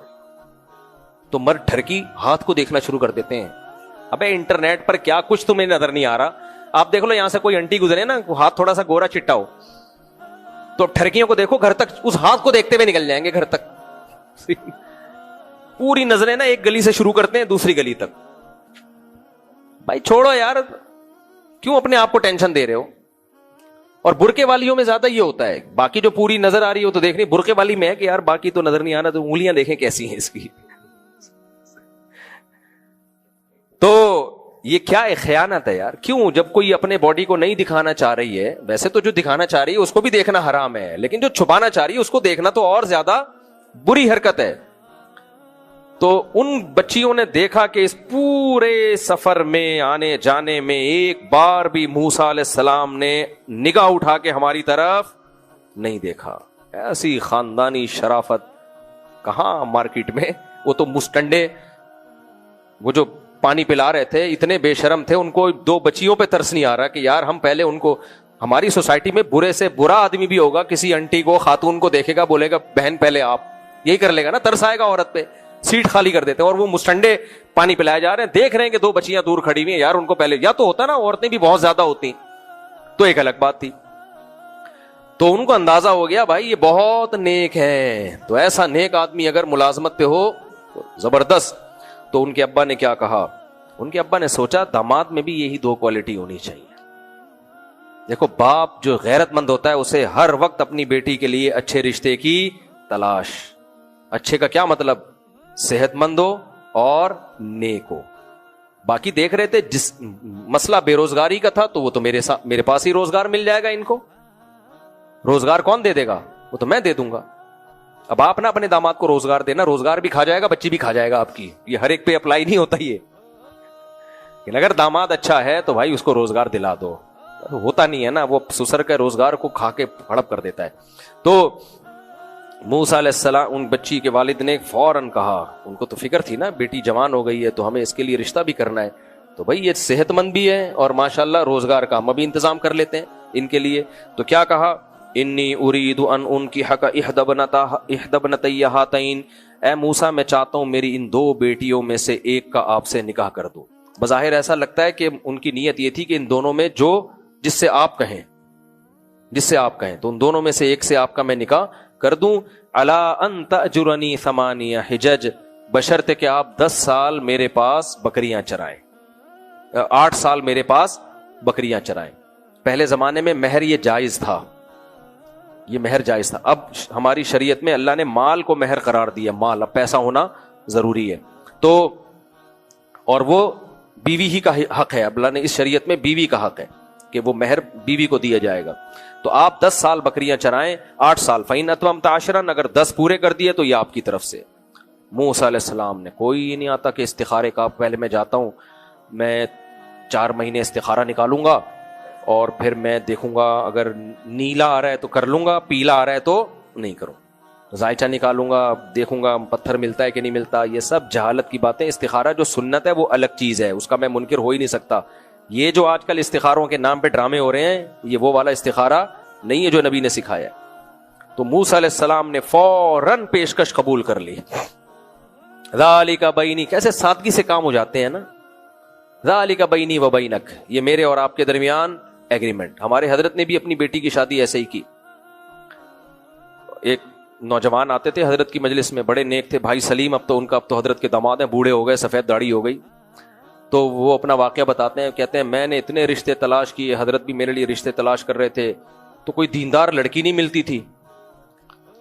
تو مرد ٹھرکی ہاتھ کو دیکھنا شروع کر دیتے ہیں. ابے انٹرنیٹ پر کیا کچھ تمہیں نظر نہیں آ رہا. آپ دیکھ لو یہاں سے کوئی انٹی گزرے نا, ہاتھ تھوڑا سا گورا چٹا ہو تو ٹھرکیوں کو دیکھو گھر تک اس ہاتھ کو دیکھتے ہوئے نکل جائیں گے گھر تک. پوری نظریں نا ایک گلی سے شروع کرتے ہیں دوسری گلی تک. بھائی چھوڑو یار, کیوں اپنے آپ کو ٹینشن دے رہے ہو؟ اور برقے والیوں میں زیادہ یہ ہوتا ہے, باقی جو پوری نظر آ رہی ہو تو دیکھ رہی, برقے والی میں ہے کہ یار باقی تو نظر نہیں آ رہا, تو انگلیاں دیکھیں کیسی ہیں اس کی. تو یہ کیا ہے خیانت ہے یار. کیوں؟ جب کوئی اپنے باڈی کو نہیں دکھانا چاہ رہی ہے, ویسے تو جو دکھانا چاہ رہی ہے اس کو بھی دیکھنا حرام ہے, لیکن جو چھپانا چاہ رہی ہے اس کو دیکھنا تو اور زیادہ بری حرکت ہے. تو ان بچیوں نے دیکھا کہ اس پورے سفر میں آنے جانے میں ایک بار بھی موسیٰ علیہ السلام نے نگاہ اٹھا کے ہماری طرف نہیں دیکھا. ایسی خاندانی شرافت کہاں مارکیٹ میں. وہ تو مسٹنڈے, وہ جو پانی پلا رہے تھے اتنے بے شرم تھے, ان کو دو بچیوں پہ ترس نہیں آ رہا کہ یار ہم پہلے ان کو, ہماری سوسائٹی میں برے سے برا آدمی بھی ہوگا, کسی انٹی کو خاتون کو دیکھے گا بولے گا بہن پہلے آپ, یہی کر لے گا نا, ترس آئے گا عورت پہ, سیٹ خالی کر دیتے ہیں. اور وہ مسٹنڈے پانی پلائے جا رہے ہیں, دیکھ رہے ہیں کہ دو بچیاں دور کھڑی ہوئی ہیں, یار ان کو پہلے, یا تو ہوتا نا عورتیں بھی بہت زیادہ ہوتی تو ایک الگ بات تھی. تو ان کو اندازہ ہو گیا بھائی یہ بہت نیک ہے, تو ایسا نیک آدمی اگر ملازمت پہ ہو تو زبردست. تو ان کے ابا نے کیا کہا, ان کے ابا نے سوچا داماد میں بھی یہی دو کوالٹی ہونی چاہیے. دیکھو باپ جو غیرت مند ہوتا ہے اسے ہر وقت اپنی بیٹی کے لیے اچھے رشتے کی تلاش. اچھے کا کیا مطلب؟ صحت مند ہو اور نیک ہو. باقی دیکھ رہے تھے جس مسئلہ بے روزگاری کا تھا تو وہ تو میرے پاس ہی روزگار مل جائے گا, ان کو روزگار کون دے دے گا, وہ تو میں دے دوں گا. اب آپ نا اپنے داماد کو روزگار دینا, روزگار بھی کھا جائے گا, بچی بھی کھا جائے گا آپ کی. یہ ہر ایک پہ اپلائی نہیں ہوتا یہ, لیکن اگر داماد اچھا ہے تو بھائی اس کو روزگار دلا دو. ہوتا نہیں ہے نا, وہ سسر کے روزگار کو کھا کے ہڑپ کر دیتا ہے. تو موسیٰ علیہ السلام, ان بچی کے والد نے فوراً کہا, ان کو تو فکر تھی نا بیٹی جوان ہو گئی ہے تو ہمیں اس کے لیے رشتہ بھی کرنا ہے, تو بھائی یہ صحت مند بھی ہے اور ماشاءاللہ روزگار کا ہم ابھی انتظام کر لیتے ہیں ان کے لیے. تو کیا کہا, انی ارید ان انکحک احدی ابنتی ہاتین, اے موسیٰ میں چاہتا ہوں میری ان دو بیٹیوں میں سے ایک کا آپ سے نکاح کر دو. بظاہر ایسا لگتا ہے کہ ان کی نیت یہ تھی کہ ان دونوں میں جس سے آپ کہیں تو ان دونوں میں سے ایک سے آپ کا میں نکاح کر دوں. الا ان تأجرنی 8 حجج, بشرط کہ آپ 10 سال میرے پاس بکریاں چرائیں, 8 سال میرے پاس بکریاں چرائیں. پہلے زمانے میں مہر یہ جائز تھا, یہ مہر جائز تھا. اب ہماری شریعت میں اللہ نے مال کو مہر قرار دیا, مال, اب پیسہ ہونا ضروری ہے. تو اور وہ بیوی ہی کا حق ہے, اللہ نے اس شریعت میں بیوی کا حق ہے کہ وہ مہر بیوی کو دیا جائے گا. تو آپ 10 سال بکریاں چرائیں, 8 سال. فَإِنْ أَتْمَمْتَ عَشْرًا, اگر 10 پورے کر دیے تو یہ آپ کی طرف سے. موسیٰ علیہ السلام نے, کوئی نہیں آتا کہ استخارے کا, پہلے میں جاتا ہوں, میں 4 مہینے استخارہ نکالوں گا اور پھر میں دیکھوں گا اگر نیلا آ رہا ہے تو کر لوں گا, پیلا آ رہا ہے تو نہیں کروں, ذائچہ نکالوں گا, دیکھوں گا پتھر ملتا ہے کہ نہیں ملتا. یہ سب جہالت کی باتیں. استخارہ جو سنت ہے وہ الگ چیز ہے, اس کا میں منکر ہو ہی نہیں سکتا. یہ جو آج کل استخاروں کے نام پہ ڈرامے ہو رہے ہیں, یہ وہ والا استخارہ نہیں ہے جو نبی نے سکھایا. تو موسیٰ علیہ السلام نے فوراً پیشکش قبول کر لی. ذالک بینی, کیسے سادگی سے کام ہو جاتے ہیں نا. ذالک بینی و بینک, یہ میرے اور آپ کے درمیان ایگریمنٹ. ہمارے حضرت نے بھی اپنی بیٹی کی شادی ایسے ہی کی. ایک نوجوان آتے تھے حضرت کی مجلس میں, بڑے نیک تھے, بھائی سلیم, اب تو حضرت کے داماد ہیں, بوڑھے ہو گئے, سفید داڑھی ہو گئی. تو وہ اپنا واقعہ بتاتے ہیں, کہتے ہیں میں نے اتنے رشتے تلاش کیے, حضرت بھی میرے لیے رشتے تلاش کر رہے تھے, تو کوئی دیندار لڑکی نہیں ملتی تھی.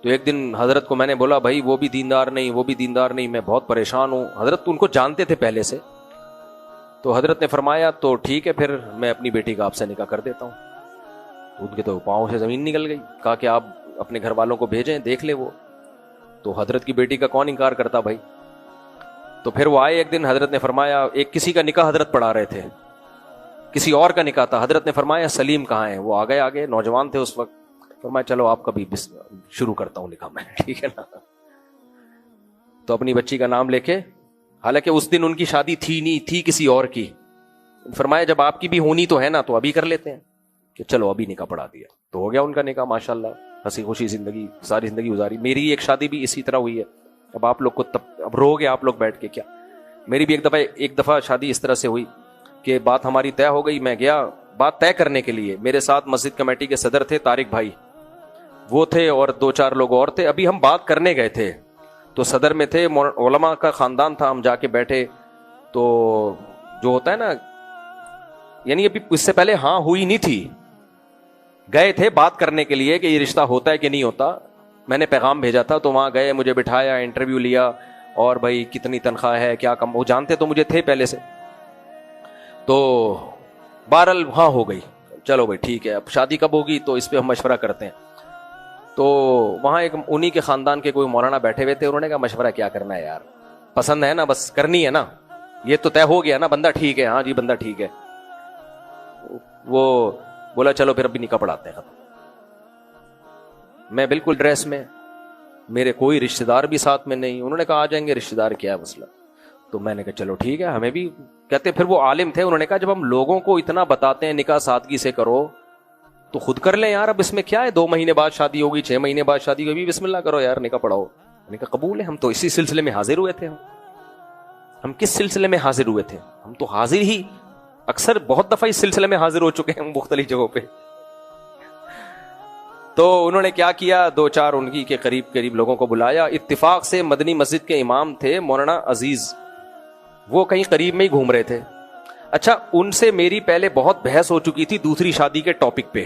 تو ایک دن حضرت کو میں نے بولا بھائی وہ بھی دیندار نہیں, وہ بھی دیندار نہیں, میں بہت پریشان ہوں. حضرت ان کو جانتے تھے پہلے سے. تو حضرت نے فرمایا تو ٹھیک ہے پھر میں اپنی بیٹی کا آپ سے نکاح کر دیتا ہوں. ان کے تو پاؤں سے زمین نکل گئی. کہا کہ آپ اپنے گھر والوں کو بھیجیں, دیکھ لے وہ. تو حضرت کی بیٹی کا کون انکار کرتا بھائی. تو پھر وہ آئے ایک دن, حضرت نے فرمایا, ایک کسی کا نکاح حضرت پڑھا رہے تھے, کسی اور کا نکاح تھا. حضرت نے فرمایا سلیم کہاں ہے؟ وہ آگے نوجوان تھے اس وقت. فرمایا چلو آپ کا بھی شروع کرتا ہوں نکاح میں, ٹھیک ہے نا. تو اپنی بچی کا نام لے کے, حالانکہ اس دن ان کی شادی تھی نہیں, تھی کسی اور کی. فرمایا جب آپ کی بھی ہونی تو ہے نا تو ابھی کر لیتے ہیں, کہ چلو ابھی نکاح پڑھا دیا. تو ہو گیا ان کا نکاح, ماشاءاللہ ہنسی خوشی زندگی, ساری زندگی گزاری. میری ایک شادی بھی اسی طرح ہوئی ہے. اب آپ لوگ کو اب رو گے آپ لوگ بیٹھ کے کیا. میری بھی ایک دفعہ شادی اس طرح سے ہوئی کہ بات ہماری طے ہو گئی. میں گیا بات طے کرنے کے لیے, میرے ساتھ مسجد کمیٹی کے صدر تھے طارق بھائی, وہ تھے, اور 2-4 لوگ اور تھے. ابھی ہم بات کرنے گئے تھے تو صدر میں تھے, علماء کا خاندان تھا. ہم جا کے بیٹھے تو جو ہوتا ہے نا, یعنی ابھی اس سے پہلے ہاں ہوئی نہیں تھی, گئے تھے بات کرنے کے لیے کہ یہ رشتہ ہوتا ہے کہ نہیں ہوتا. میں نے پیغام بھیجا تھا تو وہاں گئے, مجھے بٹھایا, انٹرویو لیا, اور بھائی کتنی تنخواہ ہے, کیا کم, وہ جانتے تو مجھے تھے پہلے سے. تو بہرحال ہاں ہو گئی. چلو بھائی ٹھیک ہے, اب شادی کب ہوگی تو اس پہ ہم مشورہ کرتے ہیں. تو وہاں ایک انہی کے خاندان کے کوئی مولانا بیٹھے ہوئے تھے, انہوں نے کہا مشورہ کیا کرنا ہے یار, پسند ہے نا, بس کرنی ہے نا, یہ تو طے ہو گیا نا, بندہ ٹھیک ہے, ہاں جی بندہ ٹھیک ہے. وہ بولا چلو پھر ابھی نکاح پڑھاتے ہیں. ختم. میں بالکل ڈریس میں, میرے کوئی رشتہ دار بھی ساتھ میں نہیں. انہوں نے کہا آ جائیں گے رشتہ دار, کیا ہے مسئلہ. تو میں نے کہا چلو ٹھیک ہے, ہمیں بھی کہتے. پھر وہ عالم تھے, انہوں نے کہا جب ہم لوگوں کو اتنا بتاتے ہیں نکاح سادگی سے کرو تو خود کر لیں یار, اب اس میں کیا ہے, 2 مہینے بعد شادی ہوگی, 6 مہینے بعد شادی ہوگی, بسم اللہ کرو یار نکاح پڑھاؤ. میں نے کہا قبول ہے, ہم تو اسی سلسلے میں حاضر ہوئے تھے. ہم کس سلسلے میں حاضر ہوئے تھے, ہم تو حاضر ہی اکثر بہت دفعہ اس سلسلے میں حاضر ہو چکے ہیں مختلف جگہوں پہ. تو انہوں نے کیا کیا, 2-4 ان کی کے قریب لوگوں کو بلایا. اتفاق سے مدنی مسجد کے امام تھے مولانا عزیز, وہ کہیں قریب میں ہی گھوم رہے تھے. اچھا, ان سے میری پہلے بہت بحث ہو چکی تھی دوسری شادی کے ٹاپک پہ,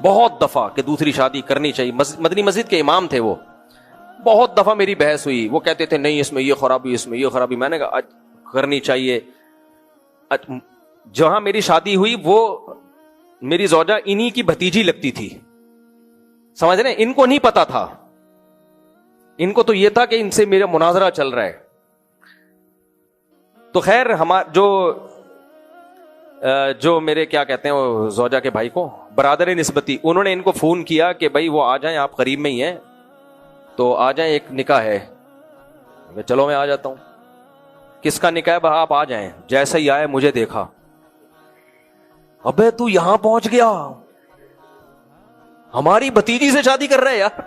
بہت دفعہ کہ دوسری شادی کرنی چاہیے. مدنی مسجد کے امام تھے وہ, بہت دفعہ میری بحث ہوئی. وہ کہتے تھے نہیں اس میں یہ خرابی, اس میں یہ خرابی. میں نے کہا کرنی چاہیے. جہاں میری شادی ہوئی وہ میری زوجہ انہی کی بھتیجی لگتی تھی, سمجھ رہے ہیں, ان کو نہیں پتا تھا, ان کو تو یہ تھا کہ ان سے میرا مناظرہ چل رہا ہے. تو خیر جو میرے کیا کہتے ہیں وہ زوجہ کے بھائی کو, برادر نسبتی, انہوں نے ان کو فون کیا کہ بھائی وہ آ جائیں, آپ قریب میں ہی ہیں تو آ جائیں, ایک نکاح ہے. چلو میں آ جاتا ہوں. کس کا نکاح ہے, آپ آ جائیں. جیسے ہی آئے مجھے دیکھا, ابے تو یہاں پہنچ گیا, ہماری بھتیجی سے شادی کر رہے ہیں یار.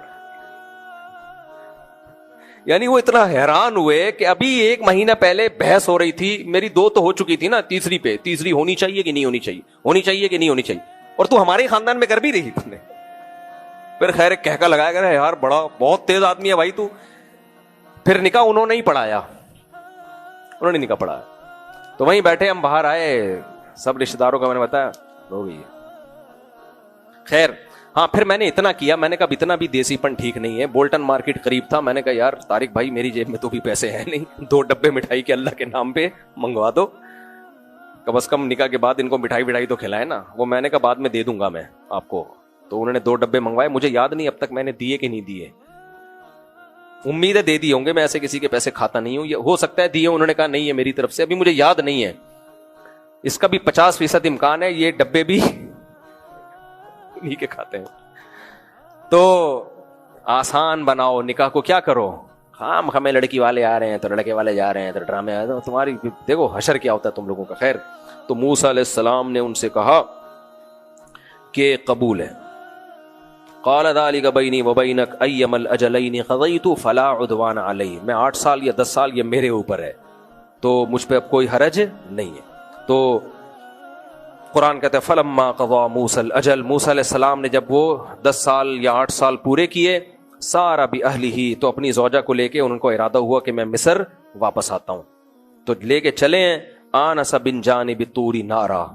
یعنی وہ اتنا حیران ہوئے کہ ابھی 1 مہینہ پہلے بحث ہو رہی تھی, میری 2 تو ہو چکی تھی نا, تیسری ہونی چاہیے کہ نہیں ہونی چاہیے, ہونی چاہیے کہ نہیں ہونی چاہیے, اور تو ہمارے خاندان میں کر بھی رہی تھی. پھر خیر ایک کہکا لگایا گیا یار بڑا بہت تیز آدمی ہے بھائی تو. پھر نکاح انہوں نے ہی پڑھایا, انہوں نے نکاح پڑھایا. تو وہیں بیٹھے ہم باہر آئے, سب رشتہ داروں کا میں نے بتایا, ہو گئی. خیر ہاں, پھر میں نے اتنا کیا, میں نے کہا اتنا بھی دیسی پن ٹھیک نہیں ہے. بولٹن مارکیٹ قریب تھا, میں نے کہا یار طارق بھائی میری جیب میں تو بھی پیسے ہیں نہیں, 2 ڈبے مٹھائی کے اللہ کے نام پہ منگوا دو, کم از کم نکاح کے بعد ان کو مٹھائی تو کھلائے نا. وہ میں نے کہا بعد میں دے دوں گا میں آپ کو. تو انہوں نے 2 ڈبے منگوائے, مجھے یاد نہیں اب تک میں نے دیے کہ نہیں دیے, امید ہے دے دیے ہوں گے, میں ایسے کسی کے پیسے کھاتا نہیں ہوں, یہ ہو سکتا ہے دیے, انہوں نے کہا نہیں ہے میری طرف سے, ابھی مجھے یاد نہیں ہے. اس کا بھی 50% امکان ہے یہ ڈبے بھی نہیں کے کھاتے ہیں. تو آسان بناؤ نکاح کو, کیا کرو, ہمیں لڑکی والے آ رہے ہیں تو لڑکے والے جا رہے ہیں تو ڈرامے آ رہے ہیں, تمہاری دیکھو حشر کیا ہوتا ہے تم لوگوں کا. خیر تو موسیٰ علیہ السلام نے ان سے کہا کہ قبول ہے. قال ذلك بینی وبینک ایما الاجلین قضیت فلا عدوان علی, میں 8 سال یا 10 سال یہ میرے اوپر ہے تو مجھ پہ اب کوئی حرج نہیں ہے. تو قرآن کہتے ہیں فلما قضا موسیٰ الاجل, موسیٰ علیہ السلام نے جب وہ 10 سال یا 8 سال پورے کیے, سارا بأہلہ, تو اپنی زوجہ کو لے کے ان کو ارادہ ہوا کہ میں مصر واپس آتا ہوں. تو لے کے چلے, آنس من جانب الطور نارا,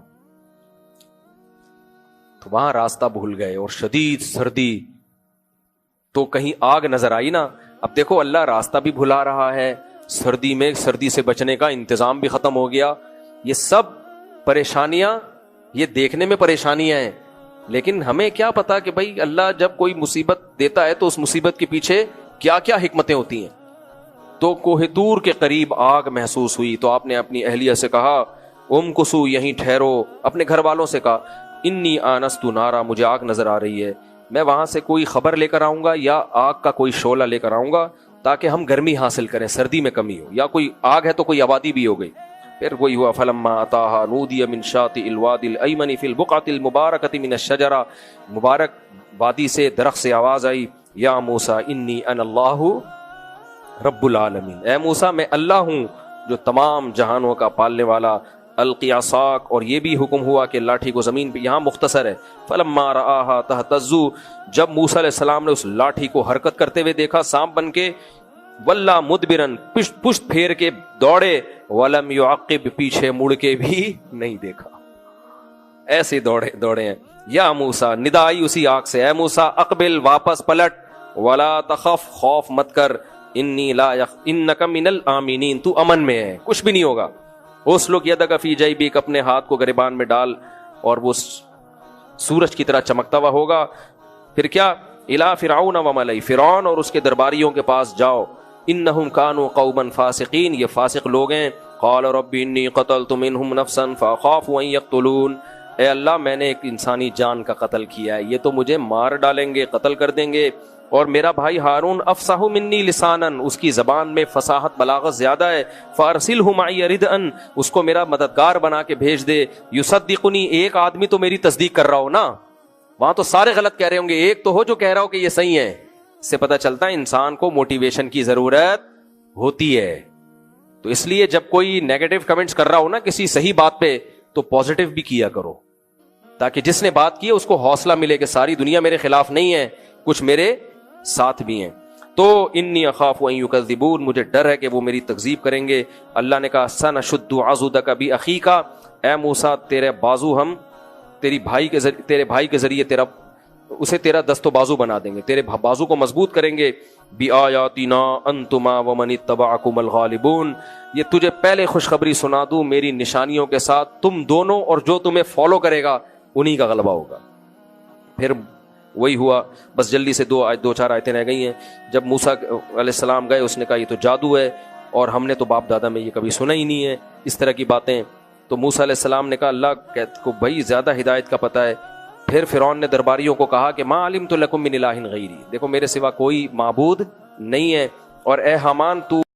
تو وہاں راستہ بھول گئے اور شدید سردی, تو کہیں آگ نظر آئی نا. اب دیکھو اللہ راستہ بھی بھلا رہا ہے, سردی میں سردی سے بچنے کا انتظام بھی ختم ہو گیا. یہ سب پریشانیاں, یہ دیکھنے میں پریشانیاں ہیں, لیکن ہمیں کیا پتا کہ بھائی اللہ جب کوئی مصیبت دیتا ہے تو اس مصیبت کے پیچھے کیا کیا حکمتیں ہوتی ہیں. تو کوہ طور کے قریب آگ محسوس ہوئی, تو آپ نے اپنی اہلیہ سے کہا امکثوا, یہیں ٹھہرو. اپنے گھر والوں سے کہا انی آنست نارا, مجھے آگ نظر آ رہی ہے, میں وہاں سے کوئی خبر لے کر آؤں گا یا آگ کا کوئی شعلہ لے کر آؤں گا تاکہ ہم گرمی حاصل کریں, سردی میں کمی ہو, یا کوئی آگ ہے تو کوئی آبادی بھی ہو گئی. پھر وہی ہوا فلما اتاہا نودی من شاطئ الوادی الایمن فی البقعۃ المبارکۃ من الشجرہ, مبارک وادی سے درخت سے آواز آئی یا موسیٰ انی انا اللہ رب العالمین, اے موسیٰ میں اللہ ہوں جو تمام جہانوں کا پالنے والا. القی عصاک, اور یہ بھی حکم ہوا کہ لاٹھی کو زمین پہ, یہاں مختصر ہے. فلما رآہا تہتز, جب موسیٰ علیہ السلام نے اس لاٹھی کو حرکت کرتے ہوئے دیکھا سانپ بن کے, ولا مدبرن, پشت پھیر کے دوڑے, ولم یعقب, پیچھے مڑ کے بھی نہیں دیکھا, ایسے دوڑے ہیں. یا موسیٰ, ندا آئی اسی آگ سے, اے موسیٰ اقبل, واپس پلٹ, ولا تخف, خوف مت کر, انی لا انک من الآمنین, تو امن میں ہے, کچھ بھی نہیں ہوگا. اسلک یدک فی جیبک، اپنے ہاتھ کو گریبان میں ڈال اور وہ سورج کی طرح چمکتا ہوا ہوگا. پھر کیا؟ الی فرعون وملئ، فرعون اور اس کے درباریوں کے پاس جاؤ. انہم کانوا قوما فاسقین، یہ فاسق لوگ ہیں. قال رب انی قتلت منہم نفسا فاخاف ان یقتلون، اے اللہ میں نے ایک انسانی جان کا قتل کیا ہے، یہ تو مجھے مار ڈالیں گے، قتل کر دیں گے. اور میرا بھائی ہارون افصح منی لسانا، اس کی زبان میں فصاحت بلاغت زیادہ ہے. فارسلہ معی ردءا، اس کو میرا مددگار بنا کے بھیج دے. یصدقنی، ایک آدمی تو میری تصدیق کر رہا ہو نا، وہاں تو سارے غلط کہہ رہے ہوں گے، ایک تو ہو جو کہہ رہا ہو کہ یہ صحیح ہے. اس سے پتہ چلتا ہے انسان کو موٹیویشن کی ضرورت ہوتی ہے. تو اس لیے جب کوئی نیگیٹو کمنٹس کر رہا ہو نا کسی صحیح بات پہ، تو پازیٹیو بھی کیا کرو، تاکہ جس نے بات کی ہے اس کو حوصلہ ملے کہ ساری دنیا میرے خلاف نہیں ہے، کچھ میرے ساتھ بھی ہیں. تو انی اخاف ان یکذبون، مجھے ڈر ہے کہ وہ میری تکذیب کریں گے. اللہ نے کہا سنشد عضدک باخیک، اے موسیٰ تیرے بازو ہم تیرے بھائی کے ذریعے اسے تیرا دست و بازو بنا دیں گے، تیرے بازو کو مضبوط کریں گے. بآیاتنا انتما ومن اتبعکم الغالبون، یہ تجھے پہلے خوشخبری سنا دوں میری نشانیوں کے ساتھ، تم دونوں اور جو تمہیں فالو کرے گا انہی کا غلبہ ہوگا. پھر وہی ہوا. بس جلدی سے دو چار آیتیں رہ گئی ہیں. جب موسیٰ علیہ السلام گئے، اس نے کہا یہ تو جادو ہے اور ہم نے تو باپ دادا میں یہ کبھی سنا ہی نہیں ہے اس طرح کی باتیں. تو موسیٰ علیہ السلام نے کہا اللہ کو بھائی زیادہ ہدایت کا پتہ ہے. پھر فرعون نے درباریوں کو کہا کہ ما علمت لکم من الہ غیری، دیکھو میرے سوا کوئی معبود نہیں ہے، اور اے حامان تو